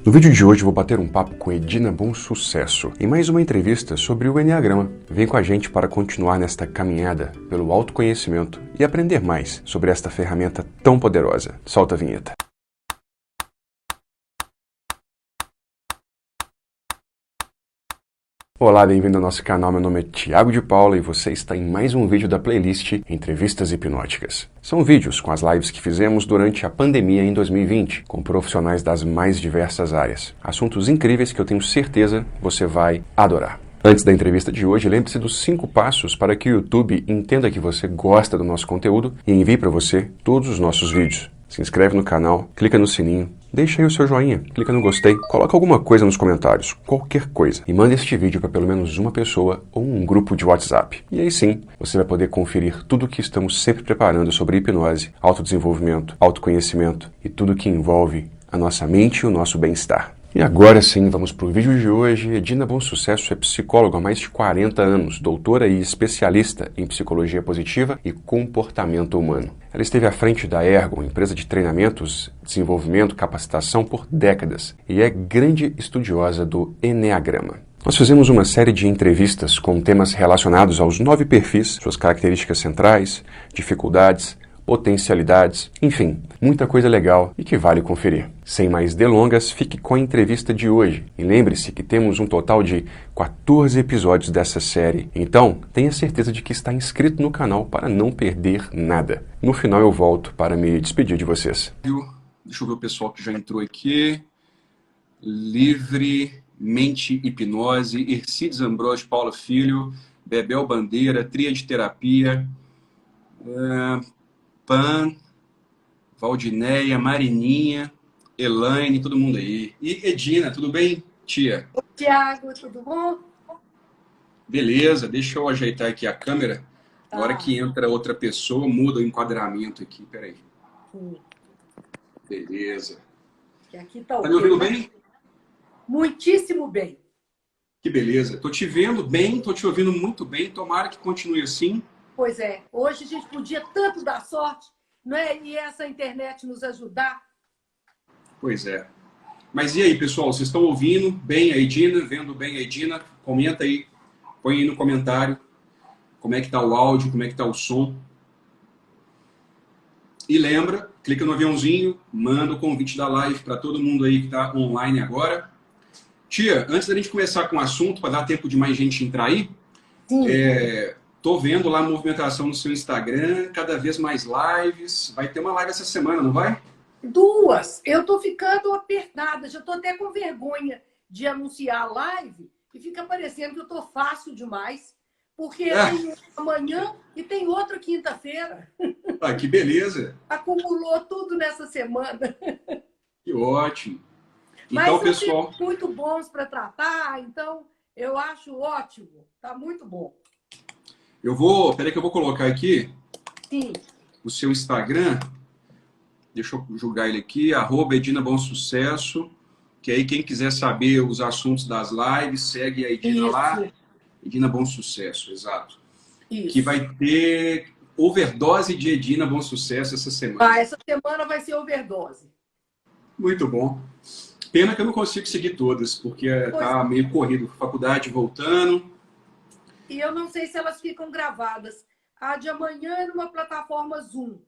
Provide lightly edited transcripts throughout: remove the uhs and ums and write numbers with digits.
No vídeo de hoje vou bater um papo com Edina Bom Sucesso em mais uma entrevista sobre o Enneagrama. Vem com a gente para continuar nesta caminhada pelo autoconhecimento e aprender mais sobre esta ferramenta tão poderosa. Solta a vinheta. Olá, bem-vindo ao nosso canal. Meu nome é Thiago de Paula e você está em mais um vídeo da playlist Entrevistas Hipnóticas. São vídeos com as lives que fizemos durante a pandemia em 2020, com profissionais das mais diversas áreas. Assuntos incríveis que eu tenho certeza você vai adorar. Antes da entrevista de hoje, lembre-se dos 5 passos para que o YouTube entenda que você gosta do nosso conteúdo e envie para você todos os nossos vídeos. Se inscreve no canal, clica no sininho, deixa aí o seu joinha, clica no gostei, coloca alguma coisa nos comentários, qualquer coisa, e manda este vídeo para pelo menos uma pessoa ou um grupo de WhatsApp. E aí sim, você vai poder conferir tudo o que estamos sempre preparando sobre hipnose, autodesenvolvimento, autoconhecimento e tudo que envolve a nossa mente e o nosso bem-estar. E agora sim, vamos para o vídeo de hoje. Edina Bom Sucesso é psicóloga há mais de 40 anos, doutora e especialista em psicologia positiva e comportamento humano. Ela esteve à frente da Ergo, empresa de treinamentos, desenvolvimento, capacitação por décadas, e é grande estudiosa do Enneagrama. Nós fizemos uma série de entrevistas com temas relacionados aos 9 perfis, suas características centrais, dificuldades, potencialidades, enfim, muita coisa legal e que vale conferir. Sem mais delongas, fique com a entrevista de hoje. E lembre-se que temos um total de 14 episódios dessa série, então tenha certeza de que está inscrito no canal para não perder nada. No final eu volto para me despedir de vocês. Deixa eu ver o pessoal que já entrou aqui. Livremente Hipnose, Ercides Ambrosio, Paula Filho, Bebel Bandeira, Tríade Terapia, Pan, Valdineia, Marininha, Elaine, todo mundo aí. E Edina, tudo bem, tia? Tiago, tudo bom? Beleza, deixa eu ajeitar aqui a câmera. Na hora que entra outra pessoa, muda o enquadramento aqui, peraí. Beleza. Que aqui tá me ouvindo bem? Muitíssimo bem. Que beleza. Tô te vendo bem, tô te ouvindo muito bem. Tomara que continue assim. Pois é, hoje a gente podia tanto dar sorte, não é? E essa internet nos ajudar. Pois é. Mas e aí, pessoal, vocês estão ouvindo bem a Edina, vendo bem a Edina? Comenta aí, põe aí no comentário como é que tá o áudio, como é que tá o som. E lembra, clica no aviãozinho, manda o convite da live para todo mundo aí que está online agora. Tia, antes da gente começar com o assunto, para dar tempo de mais gente entrar aí, tô vendo lá a movimentação no seu Instagram, cada vez mais lives. Vai ter uma live essa semana, não vai? 2. Eu tô ficando apertada, já tô até com vergonha de anunciar a live e fica parecendo que eu tô fácil demais, porque tem amanhã e tem outra quinta-feira. Ah, que beleza! Acumulou tudo nessa semana. Que ótimo! Mas então, pessoal, muito bons para tratar, então eu acho ótimo, tá muito bom. Peraí que eu vou colocar aqui. Sim. O seu Instagram. Deixa eu jogar ele aqui, @Edina Bom Sucesso, que aí quem quiser saber os assuntos das lives, segue a Edina lá. Edina Bom Sucesso, exato. Isso. Que vai ter overdose de Edina Bom Sucesso essa semana. Essa semana vai ser overdose. Muito bom. Pena que eu não consigo seguir todas, porque tá meio corrido. Faculdade voltando. E eu não sei se elas ficam gravadas. A de amanhã é numa plataforma Zoom.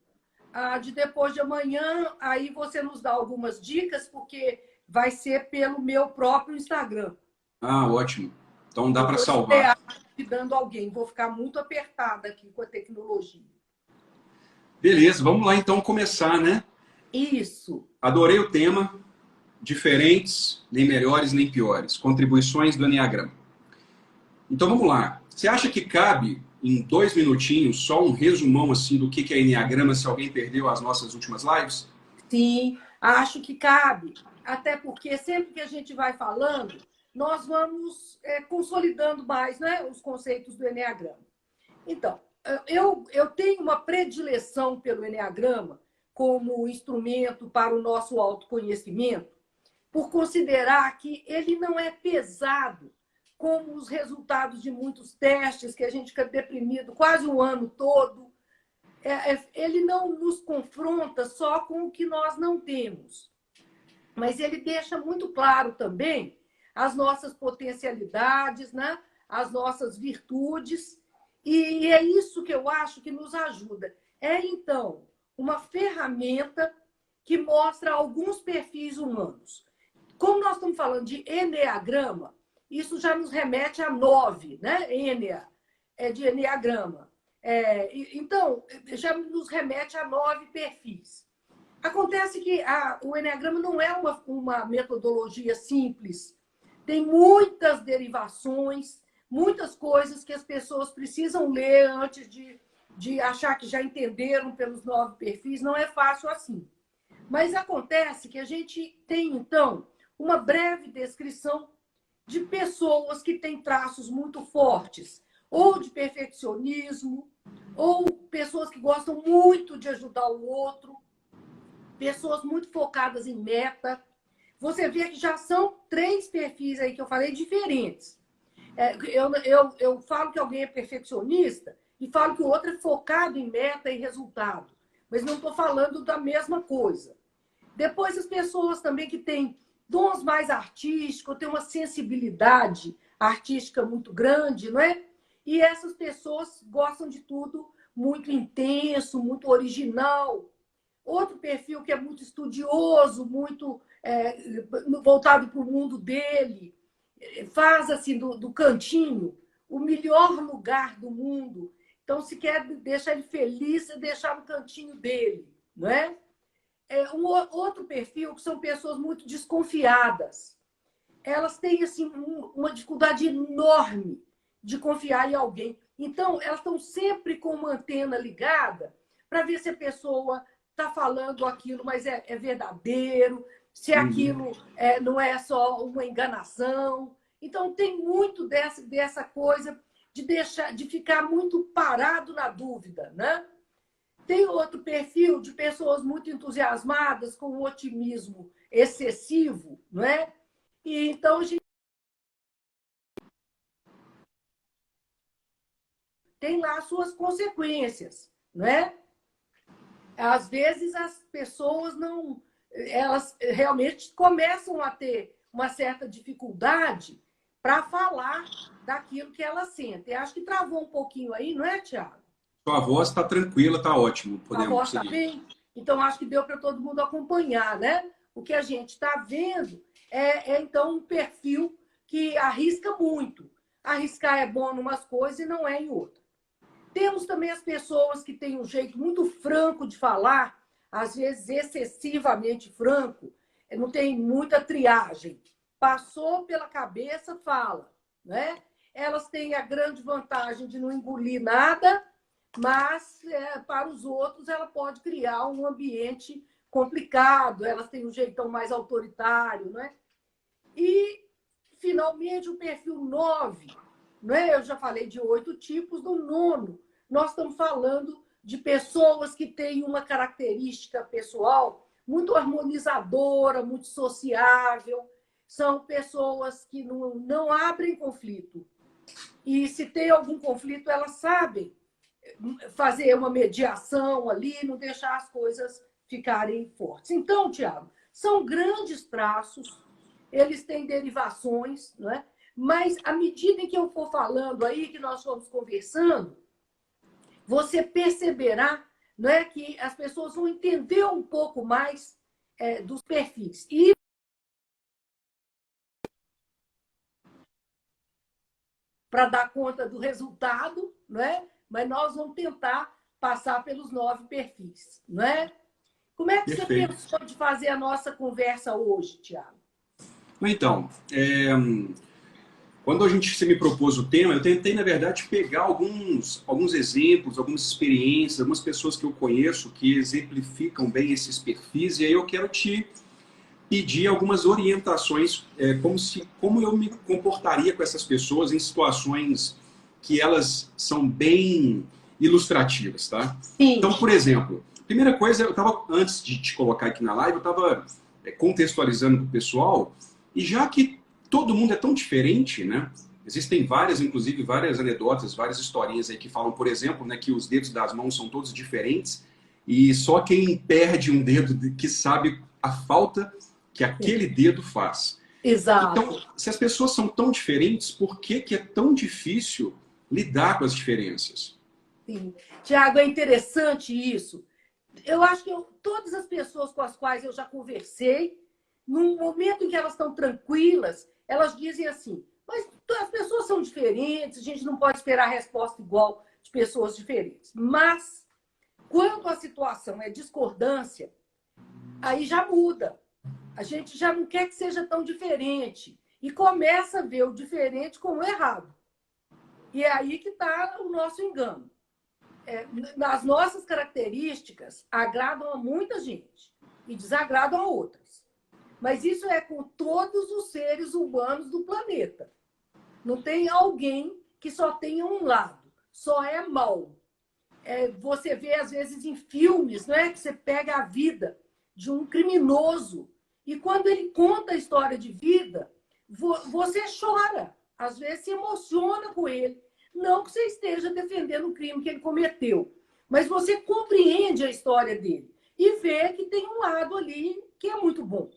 A de depois de amanhã, aí você nos dá algumas dicas, porque vai ser pelo meu próprio Instagram. Ah, ótimo. Então dá para salvar. Dando alguém. Vou ficar muito apertada aqui com a tecnologia. Beleza, vamos lá então começar, né? Isso. Adorei o tema. Diferentes, nem melhores, nem piores. Contribuições do Enneagrama. Então vamos lá. Você acha que cabe, em 2 minutinhos, só um resumão assim do que é Enneagrama, se alguém perdeu as nossas últimas lives? Sim, acho que cabe. Até porque sempre que a gente vai falando, nós vamos consolidando mais, né, os conceitos do Enneagrama. Então, eu tenho uma predileção pelo Enneagrama como instrumento para o nosso autoconhecimento, por considerar que ele não é pesado como os resultados de muitos testes, que a gente fica deprimido quase o ano todo. Ele não nos confronta só com o que nós não temos. mas ele deixa muito claro também as nossas potencialidades, né? As nossas virtudes, e é isso que eu acho que nos ajuda. É, então, uma ferramenta que mostra alguns perfis humanos. Como nós estamos falando de eneagrama, isso já nos remete a 9, né? Enea, é de eneagrama. Então, já nos remete a 9 perfis. Acontece que o eneagrama não é uma metodologia simples. Tem muitas derivações, muitas coisas que as pessoas precisam ler antes de achar que já entenderam pelos 9 perfis. Não é fácil assim. Mas acontece que a gente tem, então, uma breve descrição de pessoas que têm traços muito fortes, ou de perfeccionismo, ou pessoas que gostam muito de ajudar o outro, pessoas muito focadas em meta. Você vê que já são 3 perfis aí que eu falei diferentes. Eu falo que alguém é perfeccionista e falo que o outro é focado em meta e resultado, mas não estou falando da mesma coisa. Depois, as pessoas também que têm dons mais artísticos, têm uma sensibilidade artística muito grande, não é? E essas pessoas gostam de tudo muito intenso, muito original. Outro perfil que é muito estudioso, muito voltado para o mundo dele, faz assim do cantinho o melhor lugar do mundo. Então, se quer deixar ele feliz, é deixar no cantinho dele, não é? Outro perfil que são pessoas muito desconfiadas. Elas têm assim, uma dificuldade enorme de confiar em alguém. Então, elas estão sempre com uma antena ligada para ver se a pessoa está falando aquilo, mas é verdadeiro, se aquilo não é só uma enganação. Então, tem muito dessa coisa de ficar muito parado na dúvida, né? Tem outro perfil de pessoas muito entusiasmadas, com um otimismo excessivo, não é? E então a gente tem lá as suas consequências, não é? Às vezes as pessoas não, elas realmente começam a ter uma certa dificuldade para falar daquilo que elas sentem. Acho que travou um pouquinho aí, não é, Tiago? Sua voz está tranquila, está ótimo. A Podemos voz está seguir. bem? Então, acho que deu para todo mundo acompanhar, né? O que a gente está vendo então, um perfil que arrisca muito. Arriscar é bom em umas coisas e não é em outras. Temos também as pessoas que têm um jeito muito franco de falar, às vezes excessivamente franco, não tem muita triagem. Passou pela cabeça, fala, né? Elas têm a grande vantagem de não engolir nada, mas para os outros ela pode criar um ambiente complicado, elas têm um jeitão mais autoritário, né? E, finalmente, o perfil 9, né? Eu já falei de 8 tipos, no 9, nós estamos falando de pessoas que têm uma característica pessoal muito harmonizadora, muito sociável, são pessoas que não abrem conflito. E se tem algum conflito, elas sabem fazer uma mediação ali, não deixar as coisas ficarem fortes. Então, Tiago, são grandes traços, eles têm derivações, não é? Mas à medida em que eu for falando aí, que nós vamos conversando, você perceberá, não é, que as pessoas vão entender um pouco mais dos perfis. E para dar conta do resultado, não é? Mas nós vamos tentar passar pelos 9 perfis, não é? Como é que Perfeito. você pensou de fazer a nossa conversa hoje, Tiago? Então, quando você me propôs o tema, eu tentei, na verdade, pegar alguns exemplos, algumas experiências, algumas pessoas que eu conheço que exemplificam bem esses perfis, e aí eu quero te pedir algumas orientações, como eu me comportaria com essas pessoas em situações que elas são bem ilustrativas, tá? Sim. Então, por exemplo, primeira coisa, antes de te colocar aqui na live, eu estava contextualizando para o pessoal, e já que todo mundo é tão diferente, né? Existem inclusive várias anedotas, várias historinhas aí que falam, por exemplo, né, que os dedos das mãos são todos diferentes, e só quem perde um dedo que sabe a falta que aquele dedo faz. Exato. Então, se as pessoas são tão diferentes, por que que é tão difícil lidar com as diferenças? Sim. Tiago, é interessante isso. Eu acho que todas as pessoas com as quais eu já conversei, no momento em que elas estão tranquilas, elas dizem assim, mas as pessoas são diferentes, a gente não pode esperar a resposta igual de pessoas diferentes. Mas, quando a situação é discordância, aí já muda. A gente já não quer que seja tão diferente. E começa a ver o diferente como errado. E é aí que está o nosso engano. As nossas características agradam a muita gente e desagradam a outras. Mas isso é com todos os seres humanos do planeta. Não tem alguém que só tenha um lado, só é mal. Você vê, às vezes, em filmes, não é? Que você pega a vida de um criminoso e quando ele conta a história de vida, você chora, às vezes se emociona com ele. Não que você esteja defendendo o crime que ele cometeu, mas você compreende a história dele e vê que tem um lado ali que é muito bom.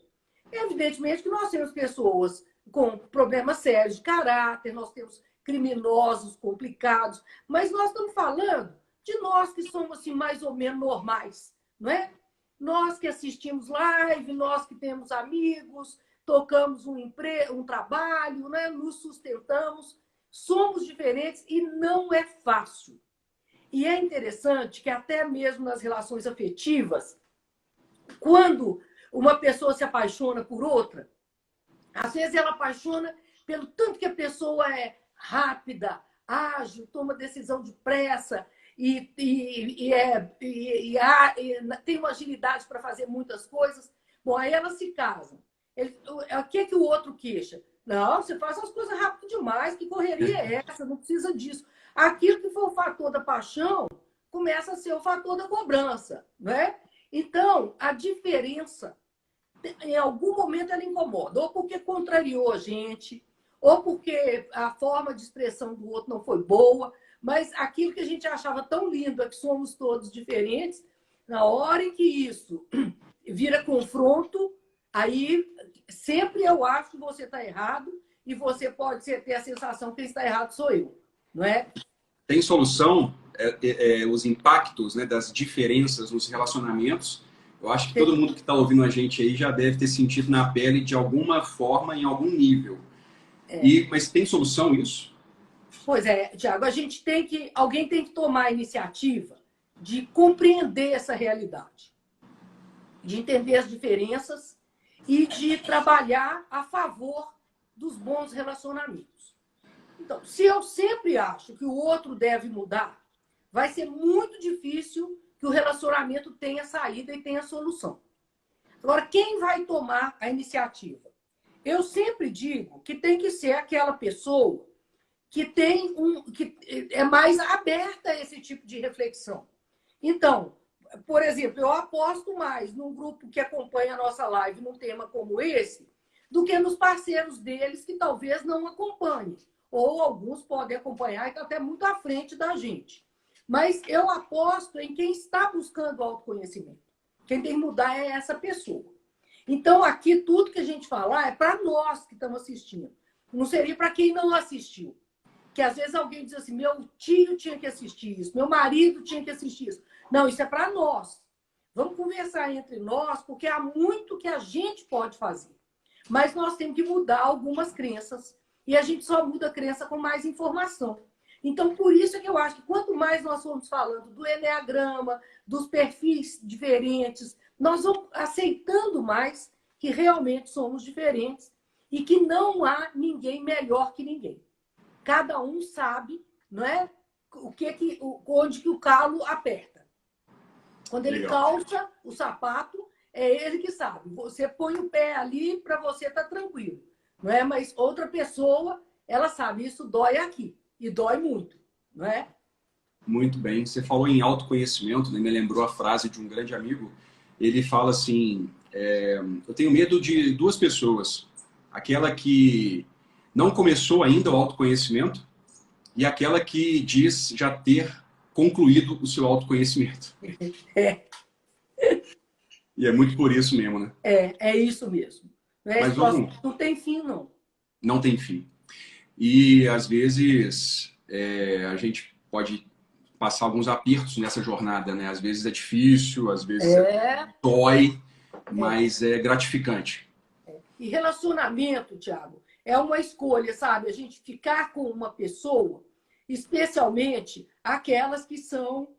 Evidentemente que nós temos pessoas com problemas sérios de caráter, nós temos criminosos complicados, mas nós estamos falando de nós que somos assim, mais ou menos normais, não é? Nós que assistimos live, nós que temos amigos, tocamos um trabalho, né? Nos sustentamos. Somos diferentes e não é fácil. E é interessante que até mesmo nas relações afetivas, quando uma pessoa se apaixona por outra, às vezes ela apaixona pelo tanto que a pessoa é rápida, ágil, toma decisão depressa e tem uma agilidade para fazer muitas coisas. Bom, aí elas se casam. O que o outro queixa? Não, você faz as coisas rápido demais, que correria é essa? Não precisa disso. Aquilo que for o fator da paixão começa a ser o fator da cobrança, né? Então, a diferença, em algum momento, ela incomoda. Ou porque contrariou a gente, ou porque a forma de expressão do outro não foi boa, mas aquilo que a gente achava tão lindo é que somos todos diferentes, na hora em que isso vira confronto, aí sempre eu acho que você está errado e você pode ter a sensação que quem está errado sou eu, não é? Tem solução, os impactos, né, das diferenças nos relacionamentos? Eu acho que todo mundo que está ouvindo a gente aí já deve ter sentido na pele de alguma forma, em algum nível. Mas tem solução isso? Pois é, Tiago, alguém tem que tomar a iniciativa de compreender essa realidade, de entender as diferenças e de trabalhar a favor dos bons relacionamentos. Então, se eu sempre acho que o outro deve mudar, vai ser muito difícil que o relacionamento tenha saída e tenha solução. Agora, quem vai tomar a iniciativa? Eu sempre digo que tem que ser aquela pessoa que é mais aberta a esse tipo de reflexão. Então, por exemplo, eu aposto mais num grupo que acompanha a nossa live num tema como esse, do que nos parceiros deles que talvez não acompanhem. Ou alguns podem acompanhar e estão até muito à frente da gente. Mas eu aposto em quem está buscando autoconhecimento. Quem tem que mudar é essa pessoa. Então, aqui, tudo que a gente falar é para nós que estamos assistindo. Não seria para quem não assistiu. Que às vezes alguém diz assim, meu tio tinha que assistir isso, meu marido tinha que assistir isso. Não, isso é para nós. Vamos conversar entre nós, porque há muito que a gente pode fazer. Mas nós temos que mudar algumas crenças. E a gente só muda a crença com mais informação. Então, por isso é que eu acho que quanto mais nós formos falando do eneagrama, dos perfis diferentes, nós vamos aceitando mais que realmente somos diferentes e que não há ninguém melhor que ninguém. Cada um sabe, não é? Onde que o calo aperta. Quando ele calça o sapato, é ele que sabe. Você põe o pé ali para você estar tranquilo, não é? Mas outra pessoa, ela sabe, isso dói aqui e dói muito, não é? Muito bem. Você falou em autoconhecimento, né? Me lembrou a frase de um grande amigo. Ele fala assim: eu tenho medo de duas pessoas. Aquela que não começou ainda o autoconhecimento e aquela que diz já ter concluído o seu autoconhecimento. E é muito por isso mesmo, né? É isso mesmo. Mas vamos, Não tem fim, não. não tem fim. E às vezes a gente pode passar alguns apertos nessa jornada, né? Às vezes é difícil, às vezes É, dói, é. mas é gratificante. E relacionamento, Thiago, é uma escolha, sabe? A gente ficar com uma pessoa, especialmente aquelas que são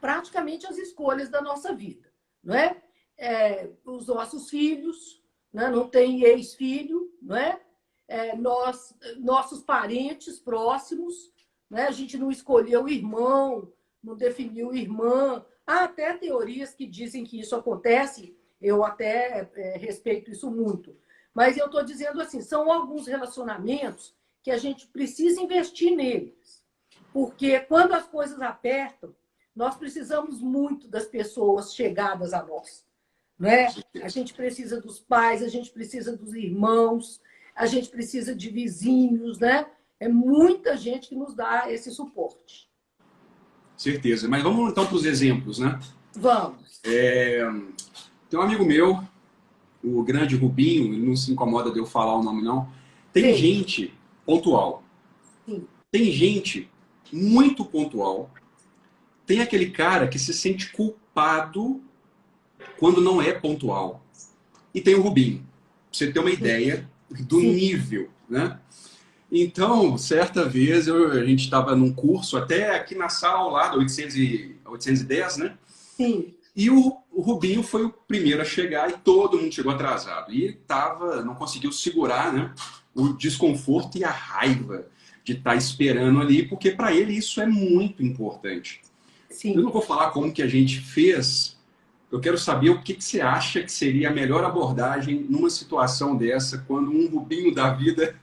praticamente as escolhas da nossa vida, não é? Os nossos filhos, né? Não tem ex-filho, não é? Nossos parentes próximos, né? A gente não escolheu irmão, não definiu irmã. Há até teorias que dizem que isso acontece, eu até respeito isso muito. Mas eu estou dizendo assim, são alguns relacionamentos que a gente precisa investir neles. Porque quando as coisas apertam, nós precisamos muito das pessoas chegadas a nós. Né? A gente precisa dos pais, a gente precisa dos irmãos, a gente precisa de vizinhos, né? É muita gente que nos dá esse suporte. Certeza. Mas vamos então para os exemplos, né? Vamos. Tem um amigo meu, o grande Rubinho, ele não se incomoda de eu falar o nome, não. Tem Sim. gente pontual. Sim. Tem gente muito pontual. Tem aquele cara que se sente culpado quando não é pontual. E tem o Rubinho. Pra você ter uma ideia do Sim. nível, né? Então, certa vez, a gente estava num curso, até aqui na sala ao lado, 810, né? Sim. E o Rubinho foi o primeiro a chegar e todo mundo chegou atrasado. E ele não conseguiu segurar, né, o desconforto e a raiva de estar esperando ali, porque para ele isso é muito importante. Sim. Eu não vou falar como que a gente fez, eu quero saber o que você acha que seria a melhor abordagem numa situação dessa, quando um Rubinho da vida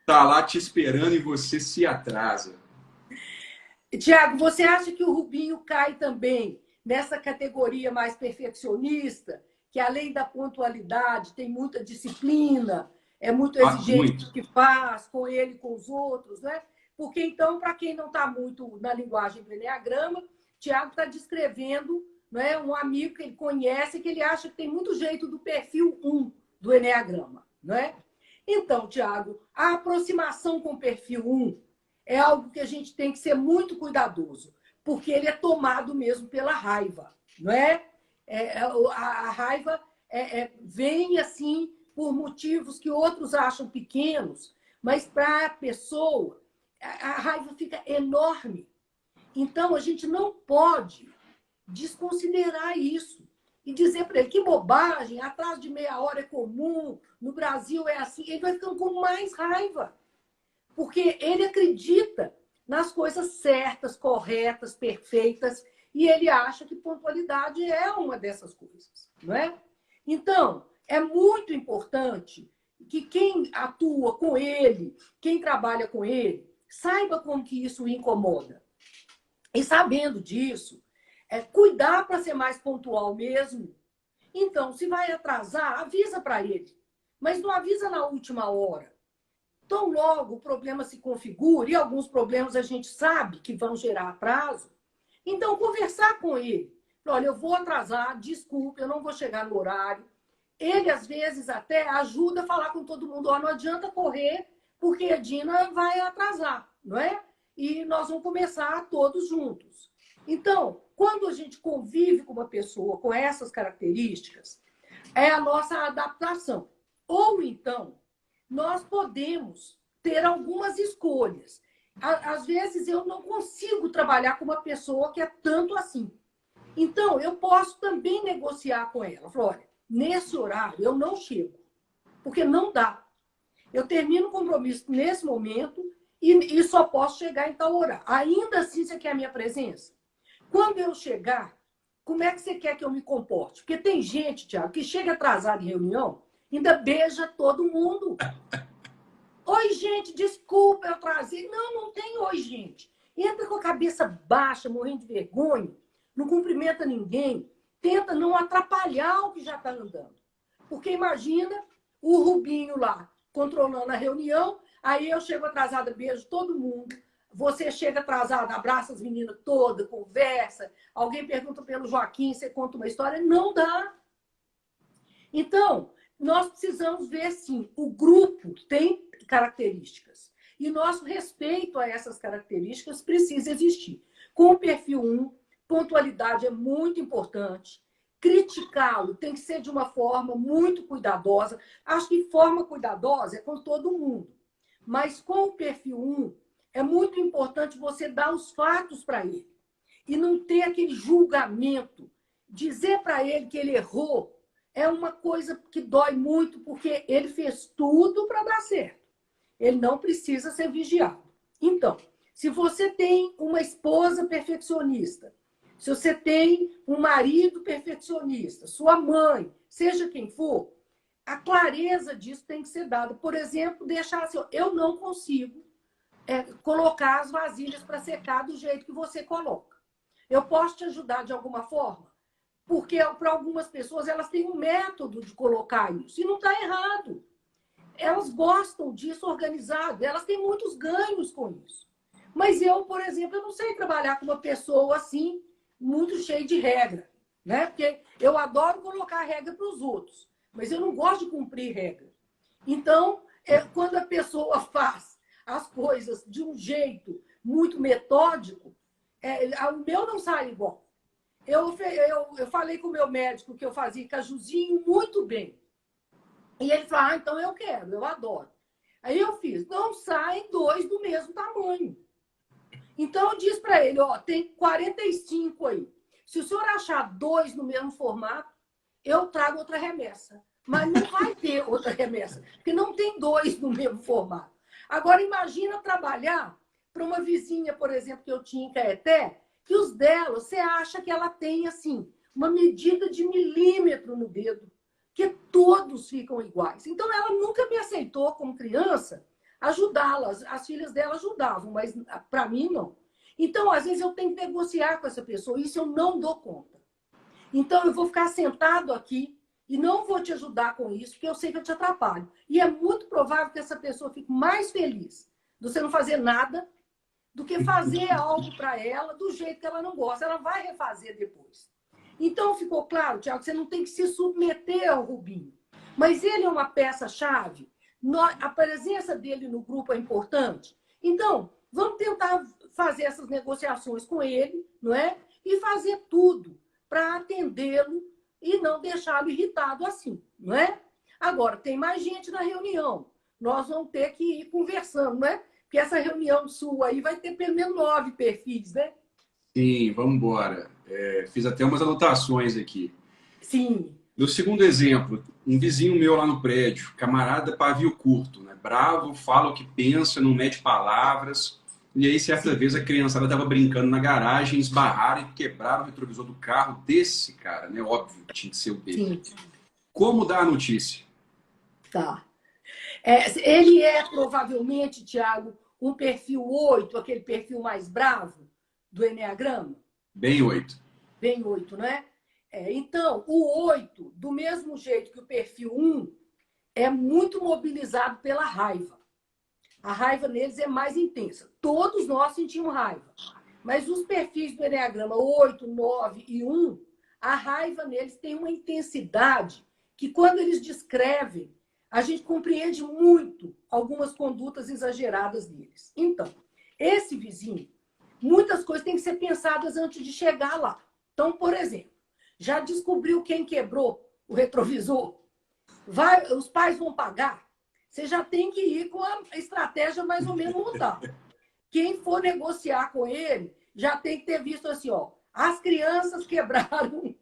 tá lá te esperando e você se atrasa. Tiago, você acha que o Rubinho cai também nessa categoria mais perfeccionista, que além da pontualidade tem muita disciplina, é muito exigente Muito. no que faz, com ele e com os outros, né? Porque, então, para quem não está muito na linguagem do Eneagrama, Tiago está descrevendo, né, um amigo que ele conhece, que ele acha que tem muito jeito do perfil 1 do Eneagrama, não é? Então, Tiago, a aproximação com o perfil 1 é algo que a gente tem que ser muito cuidadoso, porque ele é tomado mesmo pela raiva, não é? A raiva vem assim por motivos que outros acham pequenos, mas para a pessoa a raiva fica enorme. Então a gente não pode desconsiderar isso e dizer para ele que bobagem, atraso de meia hora é comum, no Brasil é assim, ele vai ficando com mais raiva. Porque ele acredita nas coisas certas, corretas, perfeitas, e ele acha que pontualidade é uma dessas coisas, não é? Então, é muito importante que quem atua com ele, quem trabalha com ele, saiba como que isso o incomoda. E sabendo disso, cuidar para ser mais pontual mesmo. Então, se vai atrasar, avisa para ele. Mas não avisa na última hora. Tão logo o problema se configura, e alguns problemas a gente sabe que vão gerar atraso, então conversar com ele. Olha, eu vou atrasar, desculpe, eu não vou chegar no horário. Ele, às vezes, até ajuda a falar com todo mundo, não adianta correr, porque a Dina vai atrasar, não é? E nós vamos começar todos juntos. Então, quando a gente convive com uma pessoa com essas características, é a nossa adaptação. Ou então, nós podemos ter algumas escolhas. Às vezes, eu não consigo trabalhar com uma pessoa que é tanto assim. Então, eu posso também negociar com ela. Falar, olha, nesse horário eu não chego, porque não dá. Eu termino o compromisso nesse momento e só posso chegar em tal horário. Ainda assim, você quer a minha presença? Quando eu chegar, como é que você quer que eu me comporte? Porque tem gente, Tiago, que chega atrasado em reunião, ainda beija todo mundo. Oi, gente, desculpa, eu atrasei. Não, não tem oi, gente. Entra com a cabeça baixa, morrendo de vergonha, não cumprimenta ninguém, tenta não atrapalhar o que já está andando. Porque imagina o Rubinho lá, controlando a reunião, aí eu chego atrasada, beijo todo mundo, você chega atrasado, abraça as meninas todas, conversa, alguém pergunta pelo Joaquim, você conta uma história, não dá. Então, nós precisamos ver, sim, o grupo tem características. E nosso respeito a essas características precisa existir. Com o perfil 1, pontualidade é muito importante. Criticá-lo tem que ser de uma forma muito cuidadosa. Acho que forma cuidadosa é com todo mundo. Mas com o perfil 1, é muito importante você dar os fatos para ele. E não ter aquele julgamento. Dizer para ele que ele errou é uma coisa que dói muito, porque ele fez tudo para dar certo. Ele não precisa ser vigiado. Então, se você tem uma esposa perfeccionista, se você tem um marido perfeccionista, sua mãe, seja quem for, a clareza disso tem que ser dada. Por exemplo, deixar assim, eu não consigo colocar as vasilhas para secar do jeito que você coloca. Eu posso te ajudar de alguma forma? Porque para algumas pessoas elas têm um método de colocar isso e não está errado. Elas gostam disso organizado, elas têm muitos ganhos com isso. Mas eu, por exemplo, eu não sei trabalhar com uma pessoa assim, muito cheia de regra, né? Porque eu adoro colocar regra para os outros, mas eu não gosto de cumprir regra. Então, quando a pessoa faz as coisas de um jeito muito metódico, o meu não sai igual. Eu falei com o meu médico que eu fazia cajuzinho muito bem. E ele falou, então eu quero, eu adoro. Aí eu fiz, não saem 2 do mesmo tamanho. Então eu disse para ele, tem 45 aí. Se o senhor achar 2 no mesmo formato, eu trago outra remessa. Mas não vai ter outra remessa, porque não tem 2 no mesmo formato. Agora imagina trabalhar para uma vizinha, por exemplo, que eu tinha em Caeté, que os dela, você acha que ela tem, assim, uma medida de milímetro no dedo, que todos ficam iguais. Então, ela nunca me aceitou, como criança, ajudá-las. As filhas dela ajudavam, mas para mim, não. Então, às vezes, eu tenho que negociar com essa pessoa, isso eu não dou conta. Então, eu vou ficar sentado aqui e não vou te ajudar com isso, porque eu sei que eu te atrapalho. E é muito provável que essa pessoa fique mais feliz de você não fazer nada do que fazer algo para ela do jeito que ela não gosta. Ela vai refazer depois. Então, ficou claro, Tiago, você não tem que se submeter ao Rubinho. Mas ele é uma peça-chave. A presença dele no grupo é importante. Então, vamos tentar fazer essas negociações com ele, não é? E fazer tudo para atendê-lo e não deixá-lo irritado assim, não é? Agora, tem mais gente na reunião. Nós vamos ter que ir conversando, não é? Porque essa reunião sua aí vai ter pelo menos 9 perfis, né? Sim, vamos embora. Fiz até umas anotações aqui. Sim. No segundo exemplo, um vizinho meu lá no prédio, camarada pavio curto, né? Bravo, fala o que pensa, não mete palavras. E aí, certa vez, a criançada estava brincando na garagem, esbarraram e quebraram o retrovisor do carro desse cara, né? Óbvio que tinha que ser o dele. Sim. Como dar a notícia? Tá. Ele é provavelmente, Tiago, um perfil 8, aquele perfil mais bravo do Eneagrama? Bem 8. Bem 8, não é? Então, o 8, do mesmo jeito que o perfil 1, é muito mobilizado pela raiva. A raiva neles é mais intensa. Todos nós sentimos raiva. Mas os perfis do Eneagrama 8, 9 e 1, a raiva neles tem uma intensidade que, quando eles descrevem, a gente compreende muito algumas condutas exageradas deles. Então, esse vizinho, muitas coisas têm que ser pensadas antes de chegar lá. Então, por exemplo, já descobriu quem quebrou o retrovisor? Os pais vão pagar? Você já tem que ir com a estratégia mais ou menos montada. Quem for negociar com ele já tem que ter visto assim, as crianças quebraram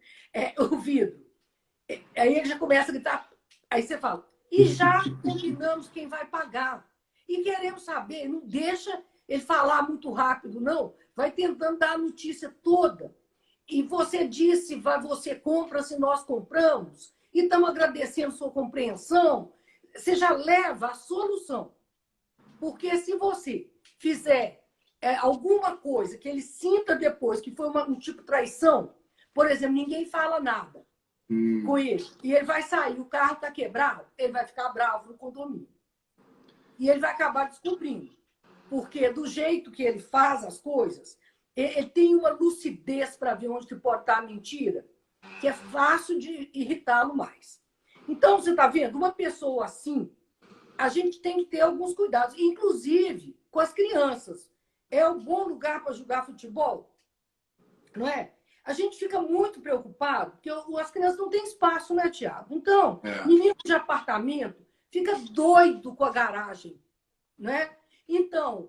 o vidro. Aí ele já começa a gritar. Aí você fala, e já combinamos quem vai pagar. E queremos saber, não deixa ele falar muito rápido, não. Vai tentando dar a notícia toda. E você disse, você compra se nós compramos. E estamos agradecendo sua compreensão. Você já leva a solução. Porque se você fizer alguma coisa que ele sinta depois que foi um tipo de traição, por exemplo, ninguém fala nada com ele, e ele vai sair, o carro está quebrado, ele vai ficar bravo no condomínio. E ele vai acabar descobrindo. Porque do jeito que ele faz as coisas, ele tem uma lucidez para ver onde que pode estar a mentira, que é fácil de irritá-lo mais. Então, você está vendo? Uma pessoa assim, a gente tem que ter alguns cuidados, inclusive com as crianças. É um bom lugar para jogar futebol? Não é? A gente fica muito preocupado, porque as crianças não têm espaço, né, Tiago? Então, menino de apartamento fica doido com a garagem, né? Então,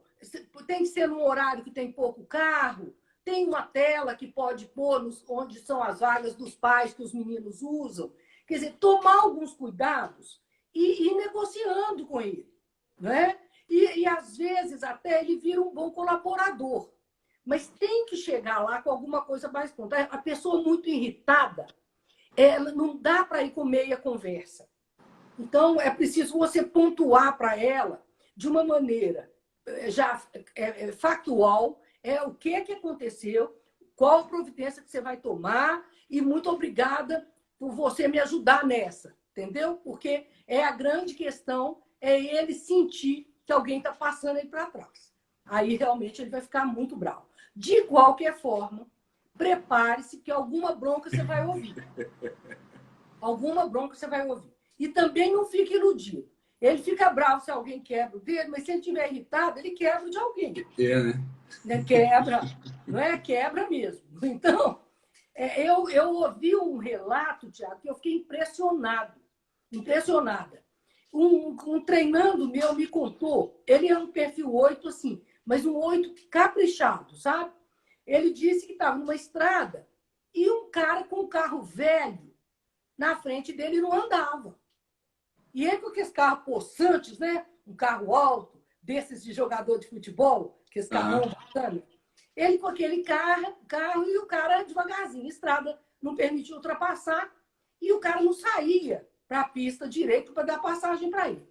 tem que ser num horário que tem pouco carro, tem uma tela que pode pôr onde são as vagas dos pais que os meninos usam. Quer dizer, tomar alguns cuidados e ir negociando com ele, né? E às vezes até ele vira um bom colaborador. Mas tem que chegar lá com alguma coisa mais pronta. A pessoa muito irritada, não dá para ir com meia conversa. Então, é preciso você pontuar para ela de uma maneira já factual, o que aconteceu, qual a providência que você vai tomar, e muito obrigada por você me ajudar nessa, entendeu? Porque a grande questão é ele sentir que alguém está passando ele para trás. Aí, realmente, ele vai ficar muito bravo. De qualquer forma, prepare-se que alguma bronca você vai ouvir. Alguma bronca você vai ouvir. E também não fique iludido. Ele fica bravo se alguém quebra o dedo, mas se ele estiver irritado, ele quebra de alguém. Né? Quebra, não é? Quebra mesmo. Então, eu ouvi um relato, Tiago, que eu fiquei impressionada. Um treinando meu me contou, ele é um perfil 8, assim, mas um 8 caprichado, sabe? Ele disse que estava numa estrada e um cara com um carro velho na frente dele não andava. E ele com aqueles carros possantes, né? Um carro alto, desses de jogador de futebol, que esse carrão bacana. Ele com aquele carro e o cara devagarzinho. A estrada não permitia ultrapassar e o cara não saía para a pista direito para dar passagem para ele.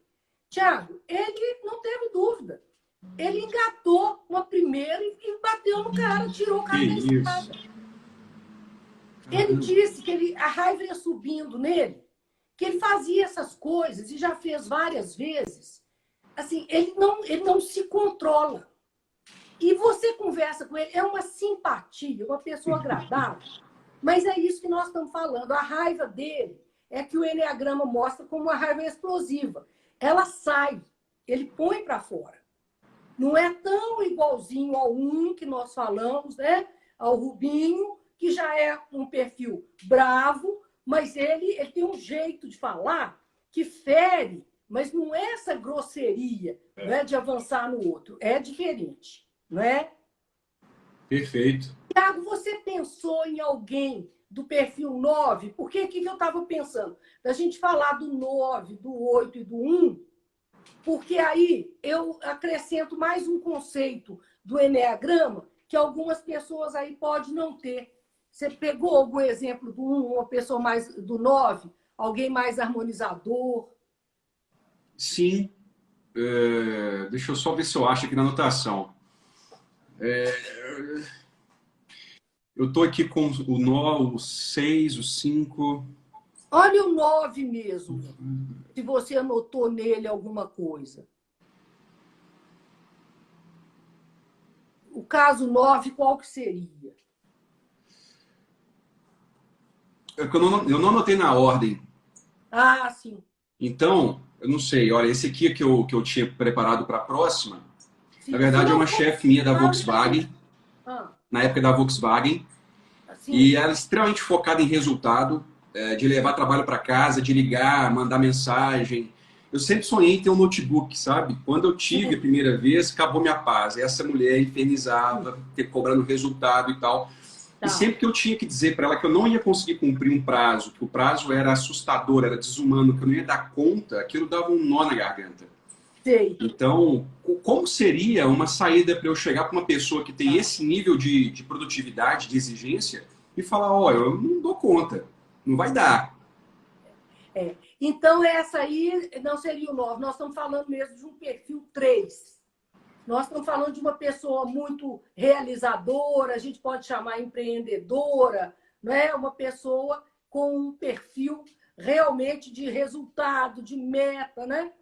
Tiago, ele não teve dúvida. Ele engatou uma primeira e bateu no cara, tirou o cara da estrada. Ele disse que a raiva ia subindo nele, que ele fazia essas coisas e já fez várias vezes. Assim, ele não se controla. E você conversa com ele, é uma simpatia, uma pessoa agradável. Mas é isso que nós estamos falando. A raiva dele é que o eneagrama mostra como uma raiva explosiva. Ela sai, ele põe para fora. Não é tão igualzinho ao 1 que nós falamos, né? Ao Rubinho, que já é um perfil bravo, mas ele tem um jeito de falar que fere, mas não é essa grosseria, né, de avançar no outro. É diferente, não é? Perfeito. Tiago, você pensou em alguém do perfil 9? Porque o que eu estava pensando? Da gente falar do 9, do 8 e do 1, porque aí eu acrescento mais um conceito do eneagrama que algumas pessoas aí podem não ter. Você pegou algum exemplo do 1, uma pessoa mais do 9, alguém mais harmonizador? Sim. Deixa eu só ver se eu acho aqui na anotação. Eu estou aqui com o 9, o 6, o 5. Olha o 9 mesmo, se você anotou nele alguma coisa. O caso 9, qual que seria? Eu não anotei na ordem. Ah, sim. Então, eu não sei. Olha, esse aqui que eu tinha preparado para a próxima, Sim. na verdade é uma chefe minha da Volkswagen, na época da Volkswagen, e ela é extremamente focada em resultado, de levar trabalho para casa, de ligar, mandar mensagem. Eu sempre sonhei em ter um notebook, sabe? Quando eu tive a primeira vez, acabou minha paz. Essa mulher infernizava, cobrando resultado e tal. E sempre que eu tinha que dizer para ela que eu não ia conseguir cumprir um prazo, que o prazo era assustador, era desumano, que eu não ia dar conta, aquilo dava um nó na garganta. Sei. Então, como seria uma saída para eu chegar para uma pessoa que tem esse nível de produtividade, de exigência, e falar, olha, eu não dou conta, não vai dar. Então, essa aí não seria o 9. Nós estamos falando mesmo de um perfil 3. Nós estamos falando de uma pessoa muito realizadora, a gente pode chamar empreendedora, não é? Uma pessoa com um perfil realmente de resultado, de meta, né?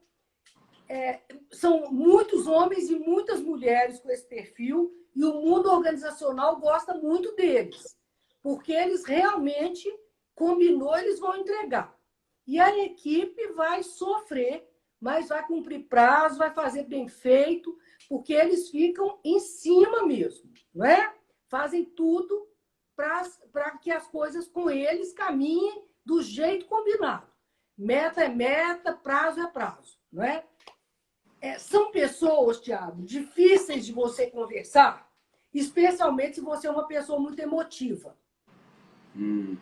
são muitos homens e muitas mulheres com esse perfil, e o mundo organizacional gosta muito deles, porque eles realmente combinou, eles vão entregar. E a equipe vai sofrer, mas vai cumprir prazo, vai fazer bem feito, porque eles ficam em cima mesmo, não é? Fazem tudo para que as coisas com eles caminhem do jeito combinado. Meta é meta, prazo é prazo, não é? São pessoas, Thiago, difíceis de você conversar, especialmente se você é uma pessoa muito emotiva.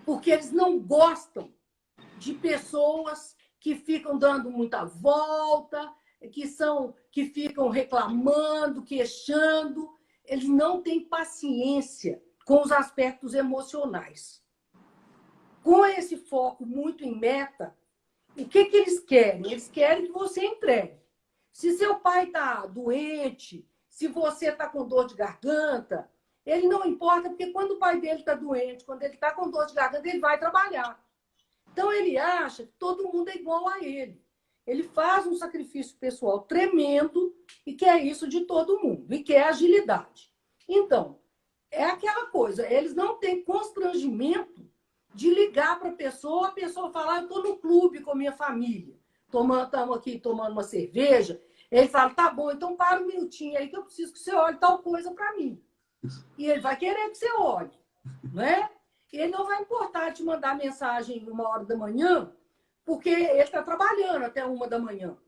Porque eles não gostam de pessoas que ficam dando muita volta, que ficam reclamando, queixando. Eles não têm paciência com os aspectos emocionais. Com esse foco muito em meta, o que eles querem? Eles querem que você entregue. Se seu pai está doente, se você está com dor de garganta, ele não importa, porque quando o pai dele está doente, quando ele está com dor de garganta, ele vai trabalhar. Então, ele acha que todo mundo é igual a ele. Ele faz um sacrifício pessoal tremendo e quer isso de todo mundo, e quer agilidade. Então, é aquela coisa, eles não têm constrangimento de ligar para a pessoa falar, eu estou no clube com a minha família, estamos aqui tomando uma cerveja. Ele fala, tá bom, então para um minutinho aí que eu preciso que você olhe tal coisa para mim. E ele vai querer que você olhe, né? Ele não vai importar te mandar mensagem 1h da manhã, porque ele está trabalhando até 1 da manhã.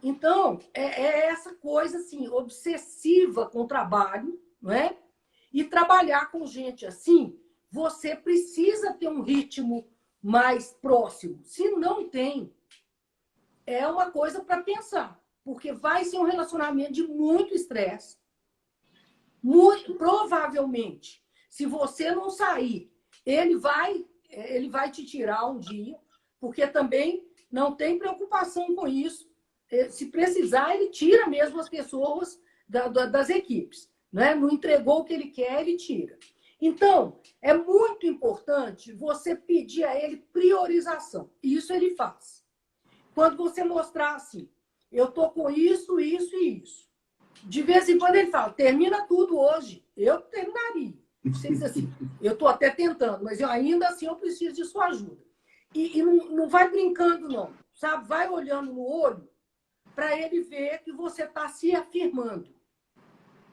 Então, é essa coisa assim, obsessiva com o trabalho, não é? E trabalhar com gente assim, você precisa ter um ritmo mais próximo. Se não tem, é uma coisa para pensar, porque vai ser um relacionamento de muito estresse. Muito provavelmente, se você não sair, ele vai te tirar um dia, porque também não tem preocupação com isso. Se precisar, ele tira mesmo as pessoas das equipes, né? Não entregou o que ele quer, ele tira. Então, é muito importante você pedir a ele priorização. Isso ele faz. Quando você mostrar assim, eu estou com isso, isso e isso. De vez em quando ele fala, termina tudo hoje. Eu terminaria. Você diz assim, eu estou até tentando, mas ainda assim eu preciso de sua ajuda. E não vai brincando, não. Sabe? Vai olhando no olho para ele ver que você está se afirmando.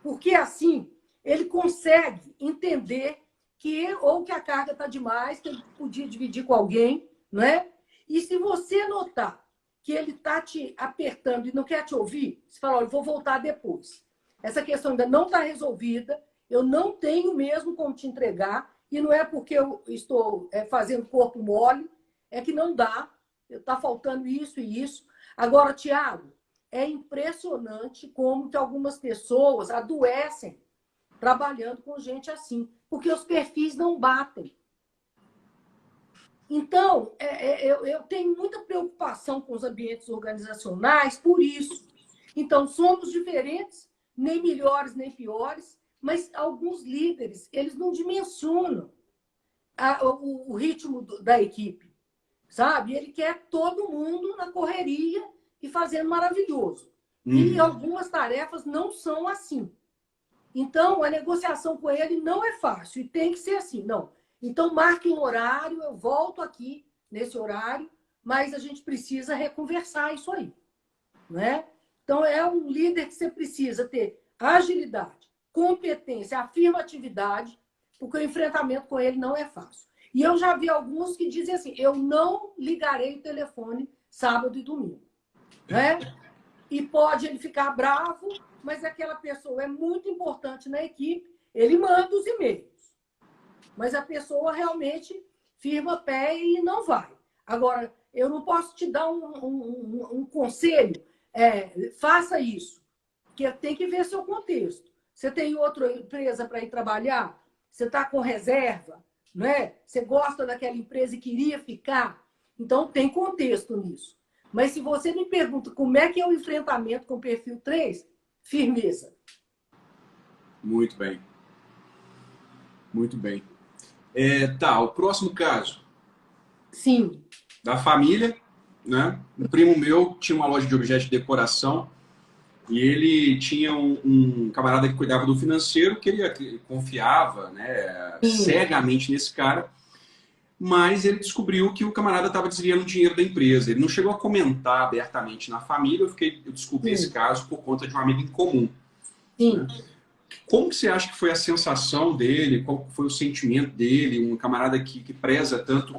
Porque assim, ele consegue entender que ou que a carga está demais, que ele podia dividir com alguém, né? E se você notar que ele está te apertando e não quer te ouvir, você fala, olha, eu vou voltar depois. Essa questão ainda não está resolvida, eu não tenho mesmo como te entregar, e não é porque eu estou fazendo corpo mole, é que não dá, está faltando isso e isso. Agora, Thiago, é impressionante como que algumas pessoas adoecem trabalhando com gente assim, porque os perfis não batem. Então, eu tenho muita preocupação com os ambientes organizacionais por isso. Então, somos diferentes, nem melhores, nem piores, mas alguns líderes, eles não dimensionam o ritmo da equipe, sabe? Ele quer todo mundo na correria e fazendo maravilhoso. E algumas tarefas não são assim. Então, a negociação com ele não é fácil e tem que ser assim, não. Então, marque um horário, eu volto aqui nesse horário, mas a gente precisa reconversar isso aí, né? Então, é um líder que você precisa ter agilidade, competência, afirmatividade, porque o enfrentamento com ele não é fácil. E eu já vi alguns que dizem assim, eu não ligarei o telefone sábado e domingo, né? E pode ele ficar bravo, mas aquela pessoa é muito importante na equipe, ele manda os e-mails. Mas a pessoa realmente firma pé e não vai. Agora, eu não posso te dar um conselho, faça isso, porque tem que ver seu contexto. Você tem outra empresa para ir trabalhar? Você está com reserva? Não é? Você gosta daquela empresa e queria ficar? Então, tem contexto nisso. Mas se você me pergunta como é que é o enfrentamento com o perfil 3, firmeza. Muito bem. Muito bem. Tá, o próximo caso. Sim. Da família. né? Um primo meu tinha uma loja de objetos de decoração e ele tinha um camarada que cuidava do financeiro que confiava, né, Sim, cegamente nesse cara, mas ele descobriu que o camarada estava desviando dinheiro da empresa. Ele não chegou a comentar abertamente na família, eu descobri esse sim, caso por conta de um amigo em comum, né? sim. Como que você acha que foi a sensação dele? Qual foi o sentimento dele? Um camarada que preza tanto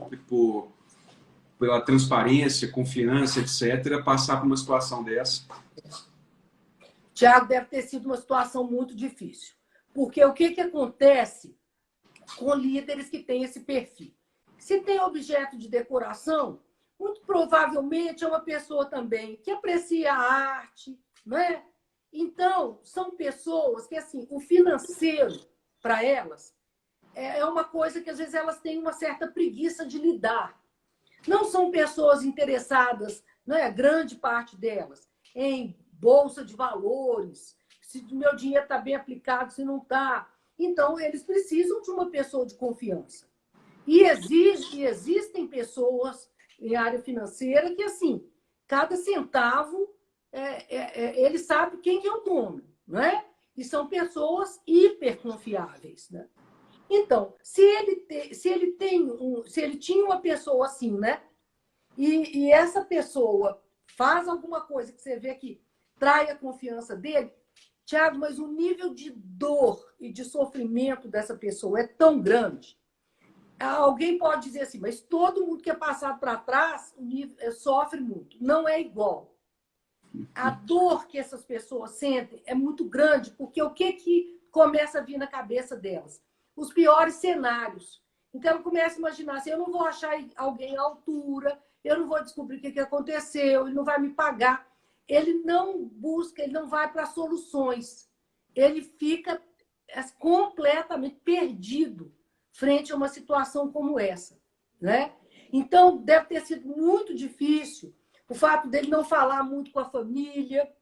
pela transparência, confiança, etc., passar por uma situação dessa? Tiago, deve ter sido uma situação muito difícil. Porque o que acontece com líderes que têm esse perfil? Se tem objeto de decoração, muito provavelmente é uma pessoa também que aprecia a arte, não é? Então, são pessoas que, assim, o financeiro, para elas, é uma coisa que às vezes elas têm uma certa preguiça de lidar. Não são pessoas interessadas, não é? Grande parte delas, em bolsa de valores, se o meu dinheiro está bem aplicado, se não está. Então, eles precisam de uma pessoa de confiança. Existem pessoas em área financeira que, assim, cada centavo, ele sabe quem é o dono, né? E são pessoas hiperconfiáveis, né? Então, se ele tinha uma pessoa assim, né? E essa pessoa faz alguma coisa que você vê que trai a confiança dele, Tiago, mas o nível de dor e de sofrimento dessa pessoa é tão grande. Alguém pode dizer assim, mas todo mundo que é passado para trás sofre muito. Não é igual. A dor que essas pessoas sentem é muito grande, porque o que começa a vir na cabeça delas? Os piores cenários. Então, ela começa a imaginar assim, eu não vou achar alguém à altura, eu não vou descobrir o que aconteceu, ele não vai me pagar. Ele não busca, ele não vai para soluções. Ele fica completamente perdido frente a uma situação como essa, né? Então, deve ter sido muito difícil o fato dele não falar muito com a família,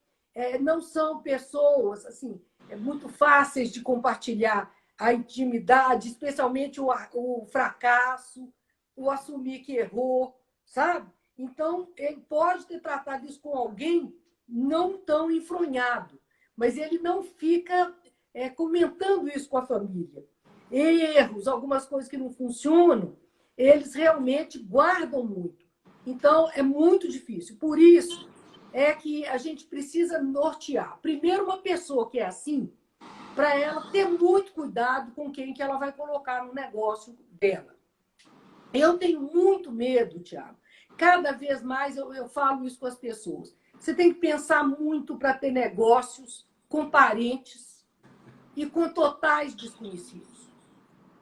não são pessoas assim muito fáceis de compartilhar a intimidade, especialmente o fracasso, o assumir que errou, sabe? Então, ele pode ter tratado isso com alguém não tão enfronhado, mas ele não fica comentando isso com a família. Erros, algumas coisas que não funcionam, eles realmente guardam muito. Então, é muito difícil. Por isso é que a gente precisa nortear. Primeiro, uma pessoa que é assim, para ela ter muito cuidado com quem que ela vai colocar no negócio dela. Eu tenho muito medo, Tiago. Cada vez mais eu falo isso com as pessoas. Você tem que pensar muito para ter negócios com parentes e com totais desconhecidos.